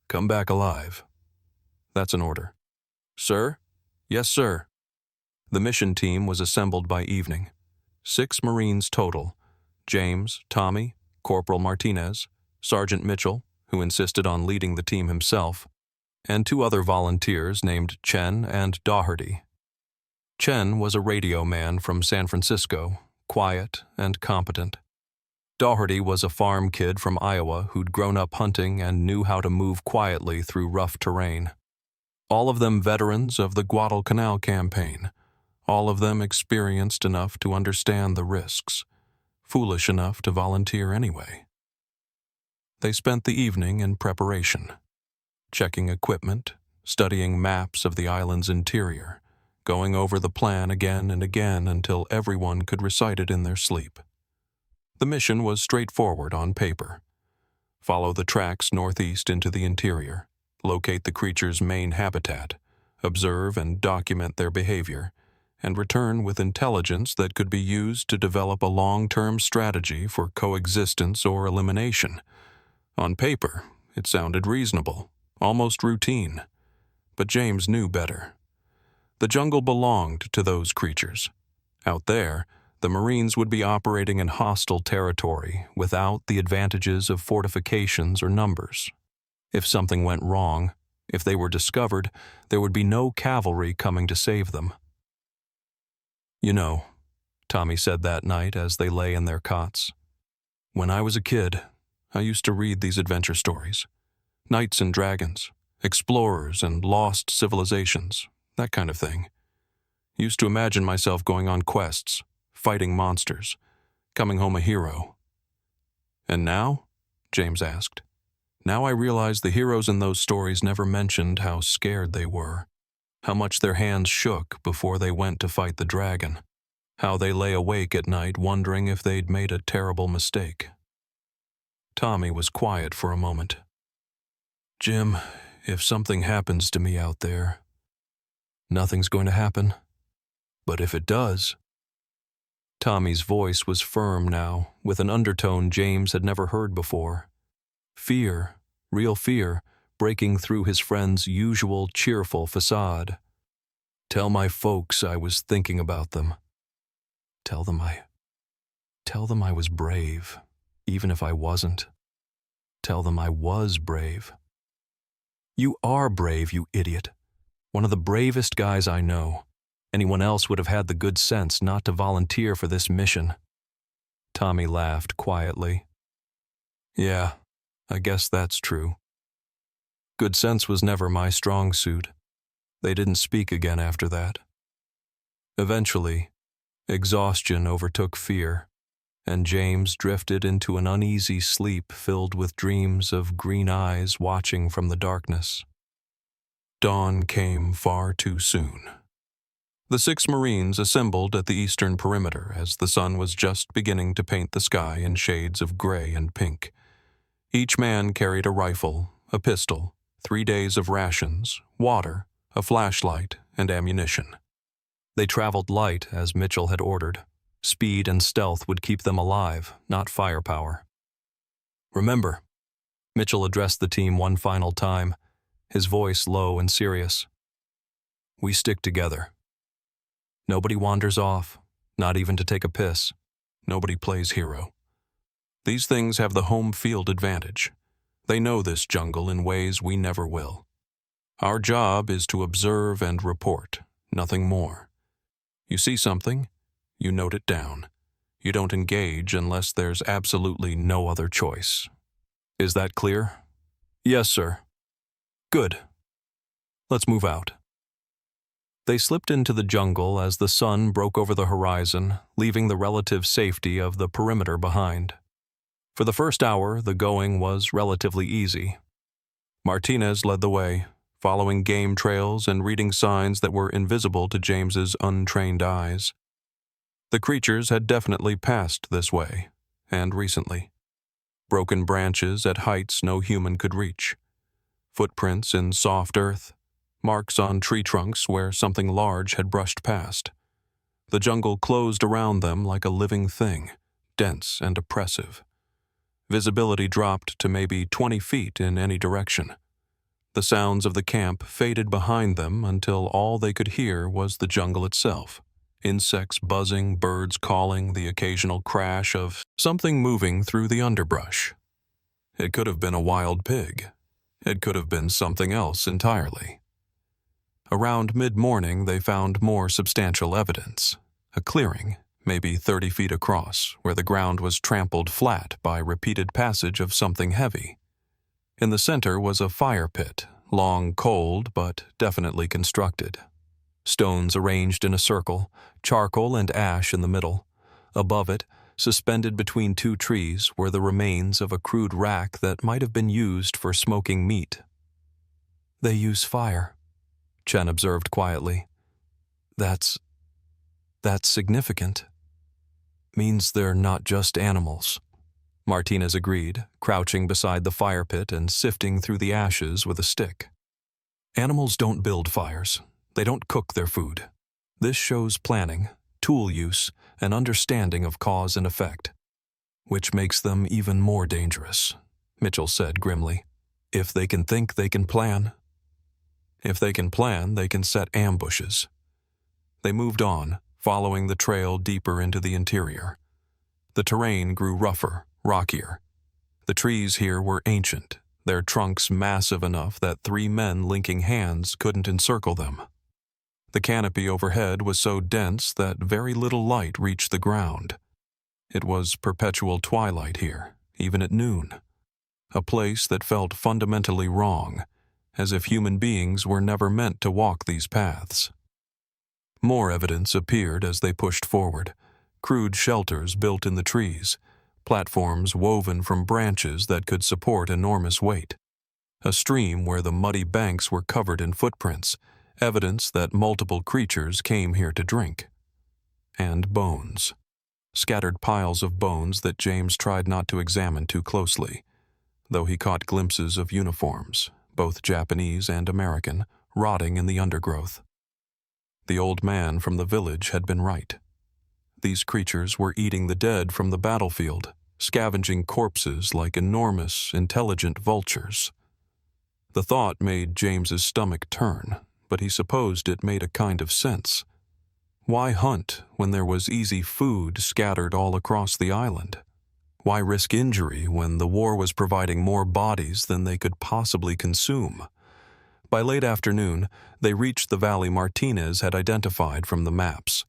"Come back alive." "That's an order." "Sir?" "Yes, sir." The mission team was assembled by evening. 6 Marines total: James, Tommy, Corporal Martinez, Sergeant Mitchell, who insisted on leading the team himself, and 2 other volunteers named Chen and Doherty. Chen was a radio man from San Francisco, quiet and competent. Doherty was a farm kid from Iowa who'd grown up hunting and knew how to move quietly through rough terrain. All of them veterans of the Guadalcanal campaign, all of them experienced enough to understand the risks, foolish enough to volunteer anyway. They spent the evening in preparation, checking equipment, studying maps of the island's interior, going over the plan again and again until everyone could recite it in their sleep. The mission was straightforward on paper. Follow the tracks northeast into the interior, locate the creature's main habitat, observe and document their behavior, and return with intelligence that could be used to develop a long-term strategy for coexistence or elimination. On paper, it sounded reasonable, almost routine. But James knew better. The jungle belonged to those creatures. Out there, the Marines would be operating in hostile territory without the advantages of fortifications or numbers. If something went wrong, if they were discovered, there would be no cavalry coming to save them. "You know," Tommy said that night as they lay in their cots, "when I was a kid, I used to read these adventure stories. Knights and dragons, explorers and lost civilizations, that kind of thing. Used to imagine myself going on quests, fighting monsters, coming home a hero." "And now?" James asked. "Now I realize the heroes in those stories never mentioned how scared they were, how much their hands shook before they went to fight the dragon, how they lay awake at night wondering if they'd made a terrible mistake." Tommy was quiet for a moment. "Jim, if something happens to me out there, nothing's going to happen. But if it does..." Tommy's voice was firm now, with an undertone James had never heard before. Fear, real fear, breaking through his friend's usual cheerful facade. "Tell my folks I was thinking about them. Tell them I was brave, even if I wasn't. Tell them I was brave." "You are brave, you idiot. One of the bravest guys I know. Anyone else would have had the good sense not to volunteer for this mission." Tommy laughed quietly. "Yeah, I guess that's true. Good sense was never my strong suit." They didn't speak again after that. Eventually, exhaustion overtook fear, and James drifted into an uneasy sleep filled with dreams of green eyes watching from the darkness. Dawn came far too soon. The 6 Marines assembled at the eastern perimeter as the sun was just beginning to paint the sky in shades of gray and pink. Each man carried a rifle, a pistol, 3 days of rations, water, a flashlight, and ammunition. They traveled light as Mitchell had ordered. Speed and stealth would keep them alive, not firepower. "Remember," Mitchell addressed the team one final time, his voice low and serious. "We stick together. Nobody wanders off, not even to take a piss. Nobody plays hero. These things have the home field advantage. They know this jungle in ways we never will. Our job is to observe and report, nothing more. You see something, you note it down. You don't engage unless there's absolutely no other choice. Is that clear?" "Yes, sir." "Good. Let's move out." They slipped into the jungle as the sun broke over the horizon, leaving the relative safety of the perimeter behind. For the first hour, the going was relatively easy. Martinez led the way, following game trails and reading signs that were invisible to James's untrained eyes. The creatures had definitely passed this way, and recently. Broken branches at heights no human could reach. Footprints in soft earth, marks on tree trunks where something large had brushed past. The jungle closed around them like a living thing, dense and oppressive. Visibility dropped to maybe 20 feet in any direction. The sounds of the camp faded behind them until all they could hear was the jungle itself. Insects buzzing, birds calling, the occasional crash of something moving through the underbrush. It could have been a wild pig. It could have been something else entirely. Around mid-morning, they found more substantial evidence. A clearing, maybe 30 feet across, where the ground was trampled flat by repeated passage of something heavy. In the center was a fire pit, long cold but definitely constructed. Stones arranged in a circle, charcoal and ash in the middle. Above it, suspended between two trees, were the remains of a crude rack that might have been used for smoking meat. "They use fire," Chen observed quietly. That's significant. Means they're not just animals." Martinez agreed, crouching beside the fire pit and sifting through the ashes with a stick. "Animals don't build fires. They don't cook their food. This shows planning, tool use, and understanding of cause and effect. Which makes them even more dangerous," Mitchell said grimly. "If they can think, they can plan. If they can plan, they can set ambushes." They moved on, following the trail deeper into the interior. The terrain grew rougher, rockier. The trees here were ancient, their trunks massive enough that 3 men linking hands couldn't encircle them. The canopy overhead was so dense that very little light reached the ground. It was perpetual twilight here, even at noon. A place that felt fundamentally wrong, as if human beings were never meant to walk these paths. More evidence appeared as they pushed forward. Crude shelters built in the trees, platforms woven from branches that could support enormous weight. A stream where the muddy banks were covered in footprints, evidence that multiple creatures came here to drink. And bones. Scattered piles of bones that James tried not to examine too closely, though he caught glimpses of uniforms, both Japanese and American, rotting in the undergrowth. The old man from the village had been right. These creatures were eating the dead from the battlefield, scavenging corpses like enormous, intelligent vultures. The thought made James's stomach turn, but he supposed it made a kind of sense. Why hunt when there was easy food scattered all across the island? Why risk injury when the war was providing more bodies than they could possibly consume? By late afternoon, they reached the valley Martinez had identified from the maps.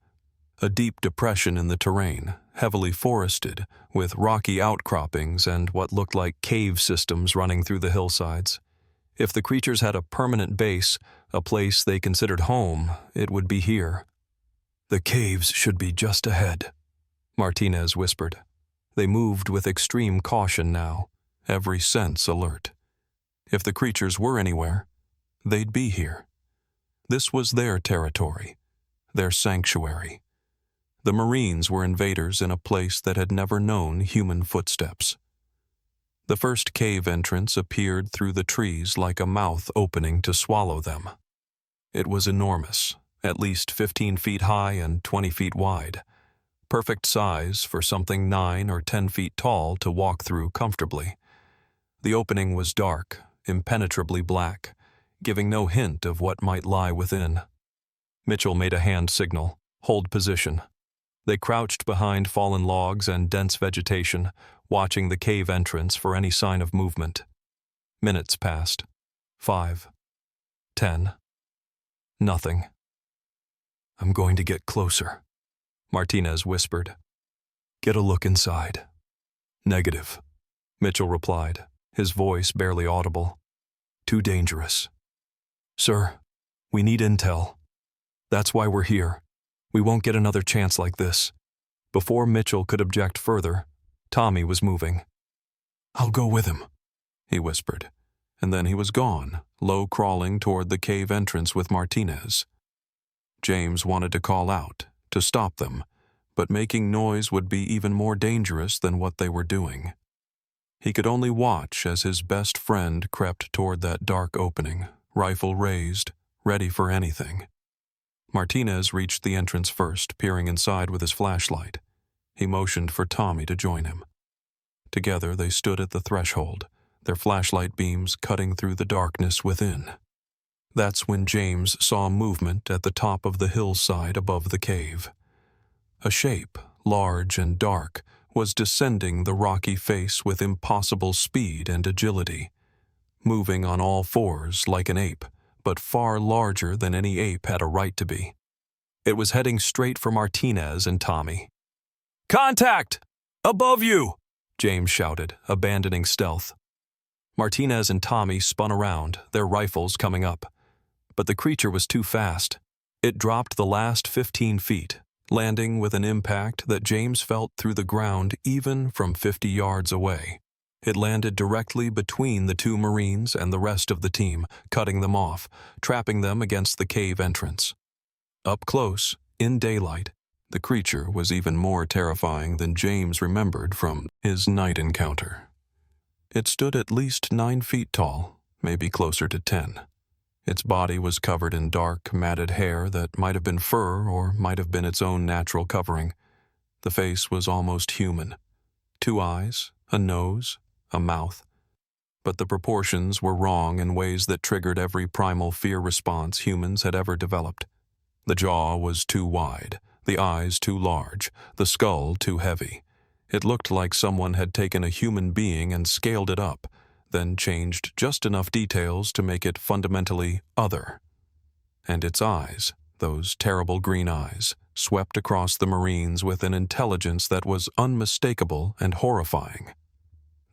A deep depression in the terrain, heavily forested, with rocky outcroppings and what looked like cave systems running through the hillsides. If the creatures had a permanent base, a place they considered home, it would be here. "The caves should be just ahead," Martinez whispered. They moved with extreme caution now, every sense alert. If the creatures were anywhere, they'd be here. This was their territory, their sanctuary. The Marines were invaders in a place that had never known human footsteps. The first cave entrance appeared through the trees like a mouth opening to swallow them. It was enormous, at least 15 feet high and 20 feet wide, perfect size for something 9 or 10 feet tall to walk through comfortably. The opening was dark, impenetrably black, giving no hint of what might lie within. Mitchell made a hand signal, "Hold position." They crouched behind fallen logs and dense vegetation, watching the cave entrance for any sign of movement. Minutes passed. 5. 10. Nothing. "I'm going to get closer," Martinez whispered. "Get a look inside." "Negative," Mitchell replied, his voice barely audible. "Too dangerous." "Sir, we need intel. That's why we're here. We won't get another chance like this." Before Mitchell could object further, Tommy was moving. "I'll go with him," he whispered, and then he was gone, low crawling toward the cave entrance with Martinez. James wanted to call out, to stop them, but making noise would be even more dangerous than what they were doing. He could only watch as his best friend crept toward that dark opening, rifle raised, ready for anything. Martinez reached the entrance first, peering inside with his flashlight. He motioned for Tommy to join him. Together they stood at the threshold, their flashlight beams cutting through the darkness within. That's when James saw movement at the top of the hillside above the cave. A shape, large and dark, was descending the rocky face with impossible speed and agility, moving on all fours like an ape, but far larger than any ape had a right to be. It was heading straight for Martinez and Tommy. "Contact! Above you!" James shouted, abandoning stealth. Martinez and Tommy spun around, their rifles coming up. But the creature was too fast. It dropped the last 15 feet, landing with an impact that James felt through the ground even from 50 yards away. It landed directly between the two Marines and the rest of the team, cutting them off, trapping them against the cave entrance. Up close, in daylight, the creature was even more terrifying than James remembered from his night encounter. It stood at least 9 feet tall, maybe closer to 10. Its body was covered in dark, matted hair that might have been fur or might have been its own natural covering. The face was almost human. 2 eyes, a nose, a mouth. But the proportions were wrong in ways that triggered every primal fear response humans had ever developed. The jaw was too wide, the eyes too large, the skull too heavy. It looked like someone had taken a human being and scaled it up, then changed just enough details to make it fundamentally other. And its eyes, those terrible green eyes, swept across the Marines with an intelligence that was unmistakable and horrifying.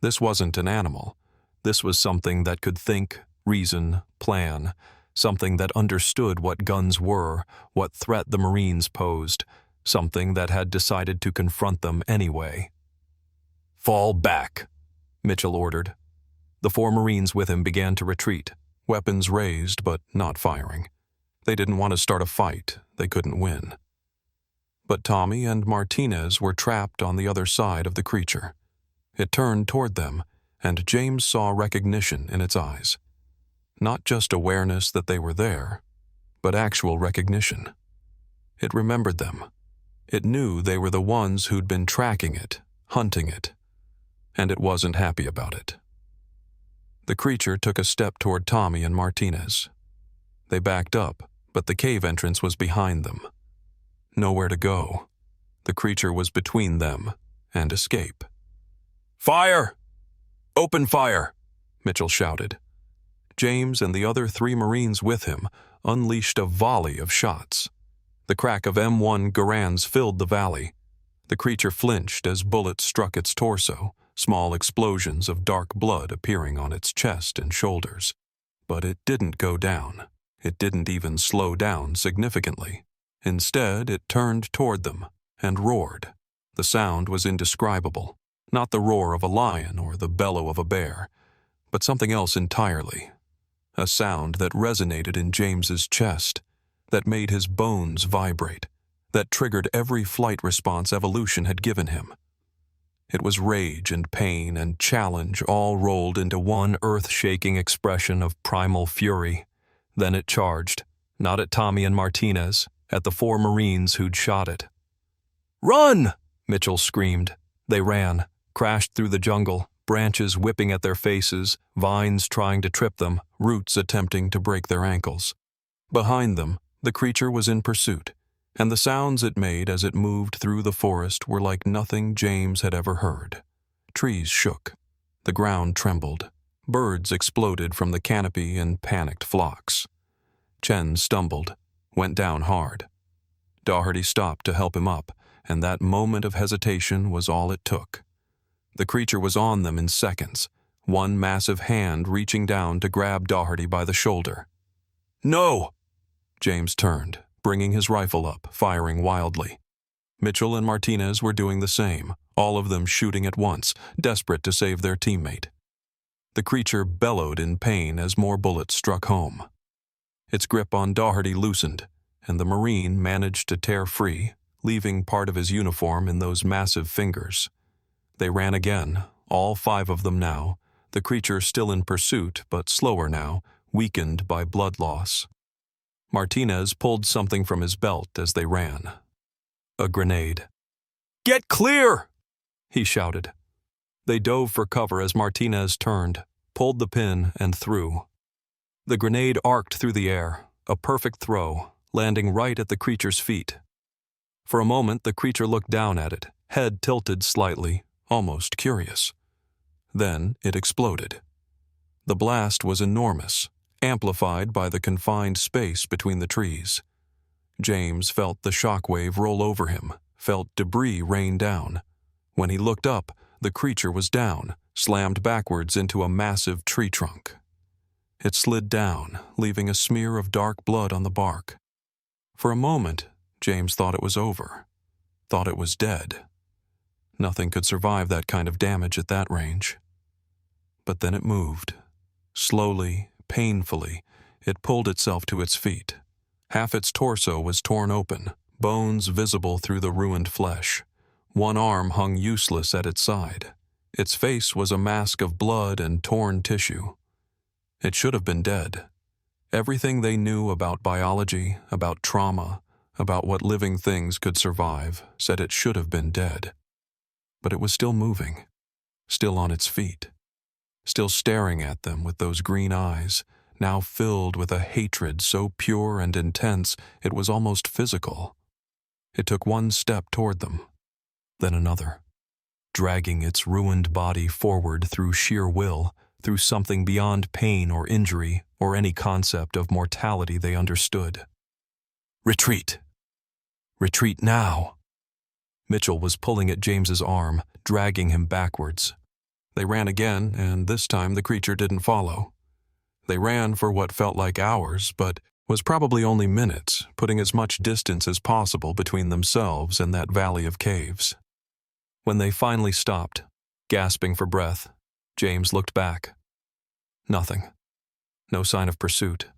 This wasn't an animal. This was something that could think, reason, plan, something that understood what guns were, what threat the Marines posed, something that had decided to confront them anyway. "Fall back," Mitchell ordered. The 4 Marines with him began to retreat, weapons raised but not firing. They didn't want to start a fight. They couldn't win. But Tommy and Martinez were trapped on the other side of the creature. It turned toward them, and James saw recognition in its eyes. Not just awareness that they were there, but actual recognition. It remembered them. It knew they were the ones who'd been tracking it, hunting it, and it wasn't happy about it. The creature took a step toward Tommy and Martinez. They backed up, but the cave entrance was behind them. Nowhere to go. The creature was between them and escape. "Fire! Open fire!" Mitchell shouted. James and the other 3 Marines with him unleashed a volley of shots. The crack of M1 Garands filled the valley. The creature flinched as bullets struck its torso, small explosions of dark blood appearing on its chest and shoulders. But it didn't go down. It didn't even slow down significantly. Instead, it turned toward them and roared. The sound was indescribable, not the roar of a lion or the bellow of a bear, but something else entirely. A sound that resonated in James's chest, that made his bones vibrate, that triggered every flight response evolution had given him. It was rage and pain and challenge all rolled into one earth-shaking expression of primal fury. Then it charged, not at Tommy and Martinez, at the 4 Marines who'd shot it. "Run!" Mitchell screamed. They ran, crashed through the jungle, branches whipping at their faces, vines trying to trip them, roots attempting to break their ankles. Behind them, the creature was in pursuit, and the sounds it made as it moved through the forest were like nothing James had ever heard. Trees shook. The ground trembled. Birds exploded from the canopy in panicked flocks. Chen stumbled, went down hard. Doherty stopped to help him up, and that moment of hesitation was all it took. The creature was on them in seconds, one massive hand reaching down to grab Doherty by the shoulder. "No!" James turned, bringing his rifle up, firing wildly. Mitchell and Martinez were doing the same, all of them shooting at once, desperate to save their teammate. The creature bellowed in pain as more bullets struck home. Its grip on Doherty loosened, and the Marine managed to tear free, leaving part of his uniform in those massive fingers. They ran again, all 5 of them now, the creature still in pursuit, but slower now, weakened by blood loss. Martinez pulled something from his belt as they ran. A grenade. "Get clear!" he shouted. They dove for cover as Martinez turned, pulled the pin, and threw. The grenade arced through the air, a perfect throw, landing right at the creature's feet. For a moment, the creature looked down at it, head tilted slightly, almost curious. Then it exploded. The blast was enormous, amplified by the confined space between the trees. James felt the shockwave roll over him, felt debris rain down. When he looked up, the creature was down, slammed backwards into a massive tree trunk. It slid down, leaving a smear of dark blood on the bark. For a moment, James thought it was over, thought it was dead. Nothing could survive that kind of damage at that range. But then it moved. Slowly, painfully, it pulled itself to its feet. Half its torso was torn open, bones visible through the ruined flesh. One arm hung useless at its side. Its face was a mask of blood and torn tissue. It should have been dead. Everything they knew about biology, about trauma, about what living things could survive, said it should have been dead. But it was still moving, still on its feet, still staring at them with those green eyes, now filled with a hatred so pure and intense it was almost physical. It took one step toward them, then another, dragging its ruined body forward through sheer will, through something beyond pain or injury or any concept of mortality they understood. Retreat! Retreat now! Mitchell was pulling at James's arm, dragging him backwards. They ran again, and this time the creature didn't follow. They ran for what felt like hours, but was probably only minutes, putting as much distance as possible between themselves and that valley of caves. When they finally stopped, gasping for breath, James looked back. Nothing. No sign of pursuit.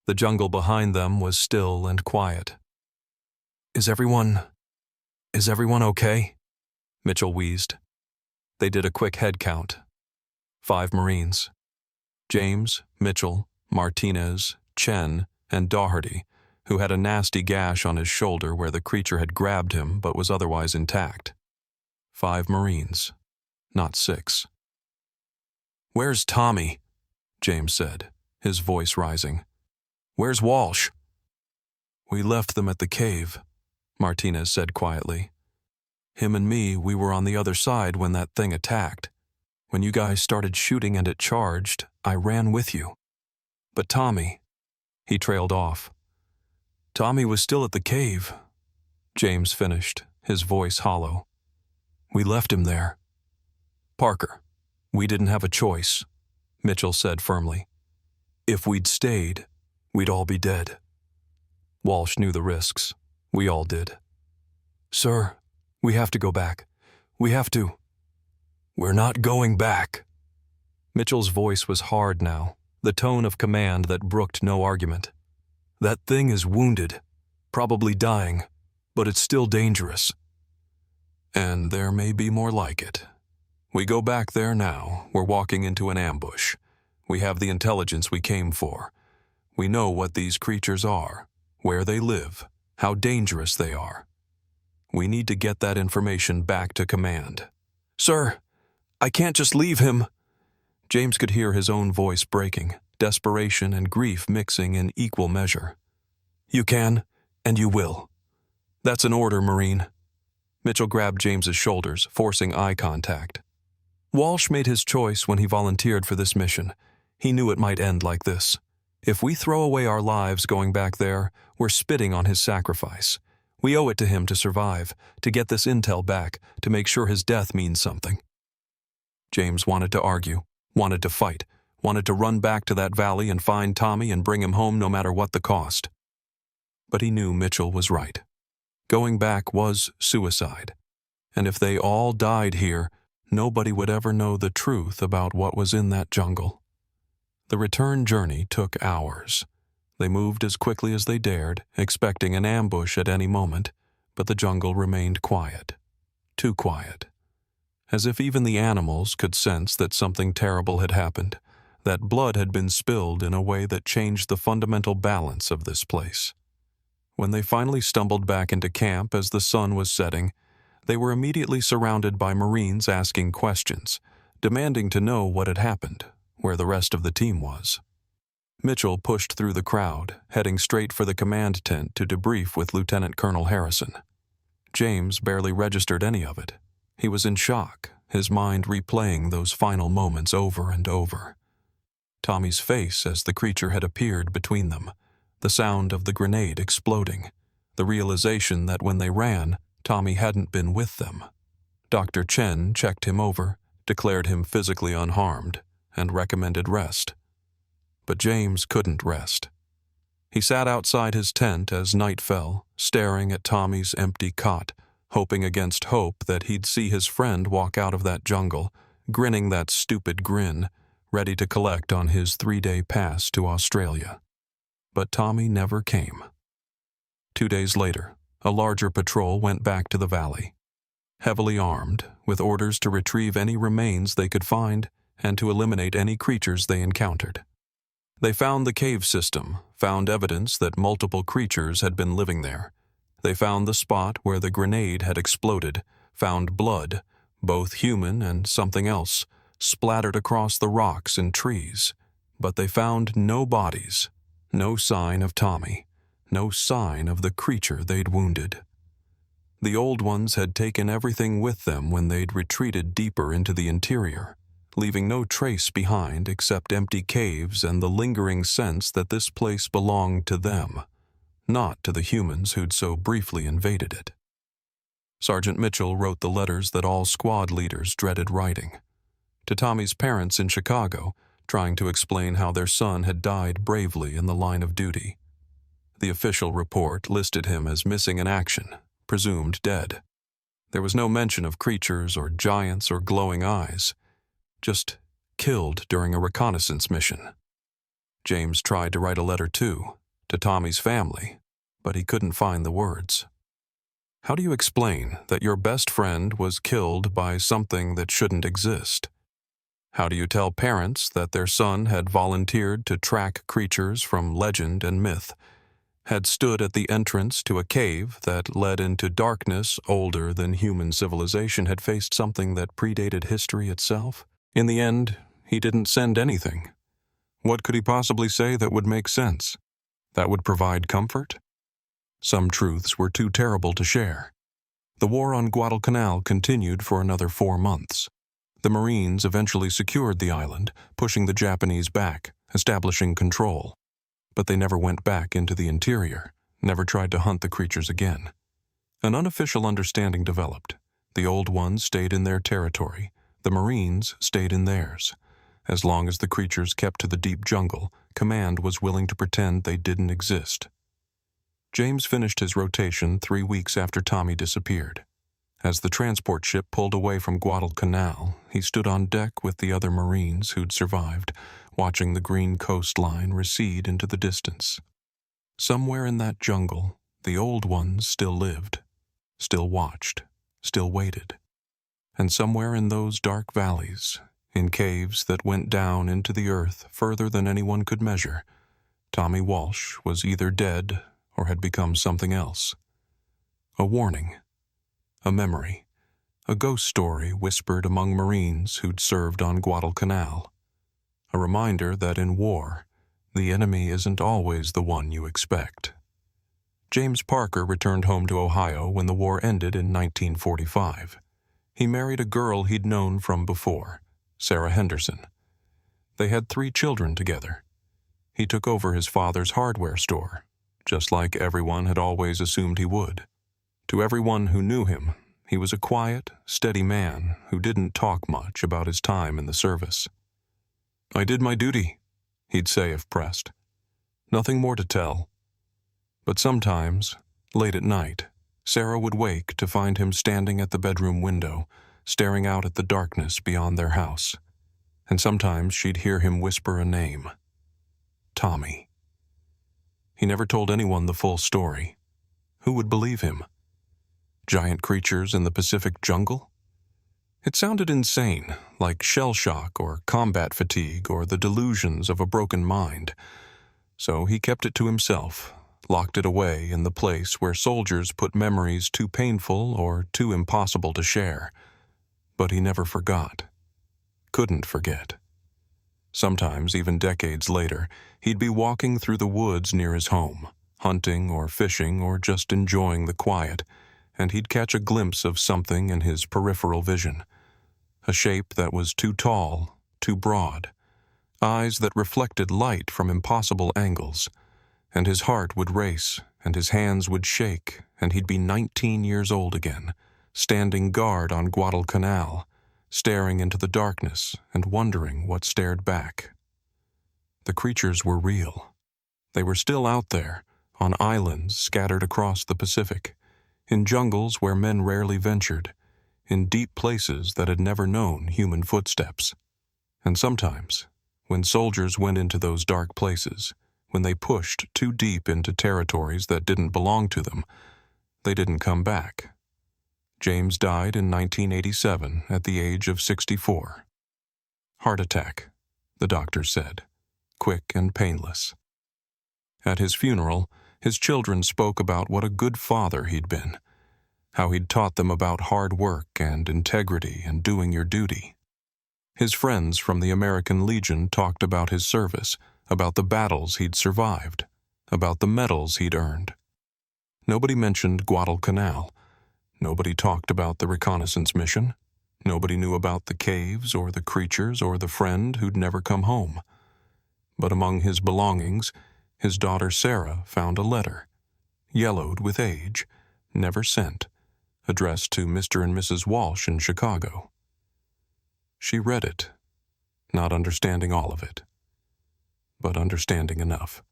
The jungle behind them was still and quiet. Is everyone okay?" Mitchell wheezed. They did a quick head count. 5 Marines. James, Mitchell, Martinez, Chen, and Doherty, who had a nasty gash on his shoulder where the creature had grabbed him but was otherwise intact. 5 Marines, not 6. "Where's Tommy?" James said, his voice rising. "Where's Walsh?" "We left them at the cave," Martinez said quietly. "Him and me, we were on the other side when that thing attacked. When you guys started shooting and it charged, I ran with you. But Tommy," he trailed off. "Tommy was still at the cave," James finished, his voice hollow. "We left him there." "Parker, we didn't have a choice," Mitchell said firmly. "If we'd stayed, we'd all be dead." Walsh knew the risks. We all did. "Sir, we have to go back. We have to." "We're not going back." Mitchell's voice was hard now, the tone of command that brooked no argument. "That thing is wounded, probably dying, but it's still dangerous. And there may be more like it. We go back there now, we're walking into an ambush. We have the intelligence we came for. We know what these creatures are, where they live, how dangerous they are. We need to get that information back to command." "Sir, I can't just leave him." James could hear his own voice breaking, desperation and grief mixing in equal measure. "You can, and you will. That's an order, Marine." Mitchell grabbed James's shoulders, forcing eye contact. Walsh made his choice when he volunteered for this mission. He knew it might end like this. If we throw away our lives going back there, we're spitting on his sacrifice. We owe it to him to survive, to get this intel back, to make sure his death means something. James wanted to argue, wanted to fight, wanted to run back to that valley and find Tommy and bring him home no matter what the cost. But he knew Mitchell was right. Going back was suicide. and if they all died here, nobody would ever know the truth about what was in that jungle. The return journey took hours. They moved as quickly as they dared, expecting an ambush at any moment, but the jungle remained quiet. Too quiet. As if even the animals could sense that something terrible had happened, that blood had been spilled in a way that changed the fundamental balance of this place. When they finally stumbled back into camp as the sun was setting, they were immediately surrounded by Marines asking questions, demanding to know what had happened, where the rest of the team was. Mitchell pushed through the crowd, heading straight for the command tent to debrief with Lieutenant Colonel Harrison. James barely registered any of it. He was in shock, his mind replaying those final moments over and over. Tommy's face as the creature had appeared between them, the sound of the grenade exploding, the realization that when they ran, Tommy hadn't been with them. Dr. Chen checked him over, declared him physically unharmed, and recommended rest. But James couldn't rest. He sat outside his tent as night fell, staring at Tommy's empty cot, hoping against hope that he'd see his friend walk out of that jungle, grinning that stupid grin, ready to collect on his 3-day pass to Australia. But Tommy never came. 2 days later, a larger patrol went back to the valley. Heavily armed, with orders to retrieve any remains they could find and to eliminate any creatures they encountered. They found the cave system, found evidence that multiple creatures had been living there. They found the spot where the grenade had exploded, found blood, both human and something else, splattered across the rocks and trees. But they found no bodies, no sign of Tommy, no sign of the creature they'd wounded. The old ones had taken everything with them when they'd retreated deeper into the interior, leaving no trace behind except empty caves and the lingering sense that this place belonged to them, not to the humans who'd so briefly invaded it. Sergeant Mitchell wrote the letters that all squad leaders dreaded writing. To Tommy's parents in Chicago, trying to explain how their son had died bravely in the line of duty. The official report listed him as missing in action, presumed dead. There was no mention of creatures or giants or glowing eyes, just killed during a reconnaissance mission. James tried to write a letter too, to Tommy's family, but he couldn't find the words. How do you explain that your best friend was killed by something that shouldn't exist? How do you tell parents that their son had volunteered to track creatures from legend and myth, had stood at the entrance to a cave that led into darkness older than human civilization, had faced something that predated history itself? In the end, he didn't send anything. What could he possibly say that would make sense? That would provide comfort? Some truths were too terrible to share. The war on Guadalcanal continued for another 4 months. The Marines eventually secured the island, pushing the Japanese back, establishing control. But they never went back into the interior, never tried to hunt the creatures again. An unofficial understanding developed. The old ones stayed in their territory. The Marines stayed in theirs. As long as the creatures kept to the deep jungle, Command was willing to pretend they didn't exist. James finished his rotation 3 weeks after Tommy disappeared. As the transport ship pulled away from Guadalcanal, he stood on deck with the other Marines who'd survived, watching the green coastline recede into the distance. Somewhere in that jungle, the old ones still lived, still watched, still waited. And somewhere in those dark valleys, in caves that went down into the earth further than anyone could measure, Tommy Walsh was either dead or had become something else. A warning, a memory, a ghost story whispered among Marines who'd served on Guadalcanal. A reminder that in war, the enemy isn't always the one you expect. James Parker returned home to Ohio when the war ended in 1945. He married a girl he'd known from before, Sarah Henderson. They had 3 children together. He took over his father's hardware store, just like everyone had always assumed he would. To everyone who knew him, he was a quiet, steady man who didn't talk much about his time in the service. "I did my duty," he'd say if pressed. "Nothing more to tell." But sometimes, late at night, Sarah would wake to find him standing at the bedroom window, staring out at the darkness beyond their house. And sometimes she'd hear him whisper a name. Tommy. He never told anyone the full story. Who would believe him? Giant creatures in the Pacific jungle? It sounded insane, like shell shock or combat fatigue or the delusions of a broken mind. So he kept it to himself, locked it away in the place where soldiers put memories too painful or too impossible to share. But he never forgot. Couldn't forget. Sometimes, even decades later, he'd be walking through the woods near his home, hunting or fishing or just enjoying the quiet, and he'd catch a glimpse of something in his peripheral vision. A shape that was too tall, too broad, eyes that reflected light from impossible angles, and his heart would race, and his hands would shake, and he'd be 19 years old again, standing guard on Guadalcanal, staring into the darkness and wondering what stared back. The creatures were real. They were still out there, on islands scattered across the Pacific, in jungles where men rarely ventured, in deep places that had never known human footsteps. And sometimes, when soldiers went into those dark places, when they pushed too deep into territories that didn't belong to them, they didn't come back. James died in 1987 at the age of 64. Heart attack, the doctor said, quick and painless. At his funeral, his children spoke about what a good father he'd been, how he'd taught them about hard work and integrity and doing your duty. His friends from the American Legion talked about his service, about the battles he'd survived, about the medals he'd earned. Nobody mentioned Guadalcanal. Nobody talked about the reconnaissance mission. Nobody knew about the caves or the creatures or the friend who'd never come home. But among his belongings, his daughter Sarah found a letter, yellowed with age, never sent, addressed to Mr. and Mrs. Walsh in Chicago. She read it, not understanding all of it, but understanding enough.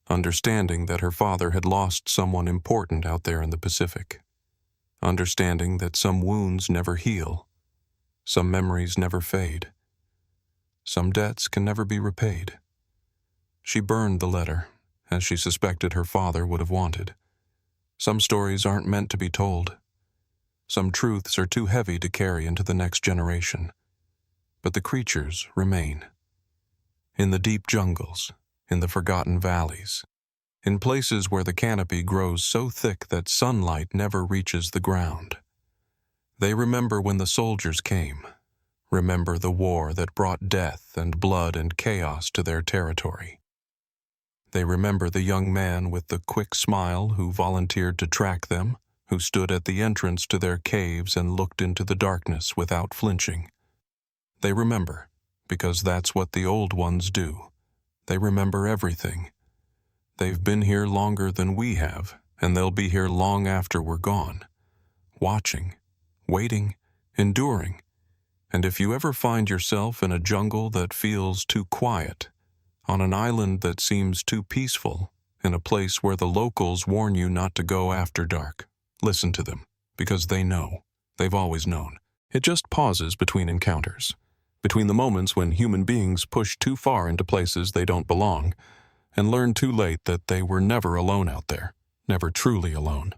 Understanding that her father had lost someone important out there in the Pacific. Understanding that some wounds never heal, some memories never fade, some debts can never be repaid. She burned the letter, as she suspected her father would have wanted. Some stories aren't meant to be told. Some truths are too heavy to carry into the next generation. But the creatures remain. In the deep jungles, in the forgotten valleys, in places where the canopy grows so thick that sunlight never reaches the ground. They remember when the soldiers came, remember the war that brought death and blood and chaos to their territory. They remember the young man with the quick smile who volunteered to track them, who stood at the entrance to their caves and looked into the darkness without flinching. They remember, because that's what the old ones do. They remember everything. They've been here longer than we have, and they'll be here long after we're gone. Watching, waiting, enduring. And if you ever find yourself in a jungle that feels too quiet, on an island that seems too peaceful, in a place where the locals warn you not to go after dark, listen to them, because they know. They've always known. It just pauses between encounters, between the moments when human beings push too far into places they don't belong, and learn too late that they were never alone out there, never truly alone.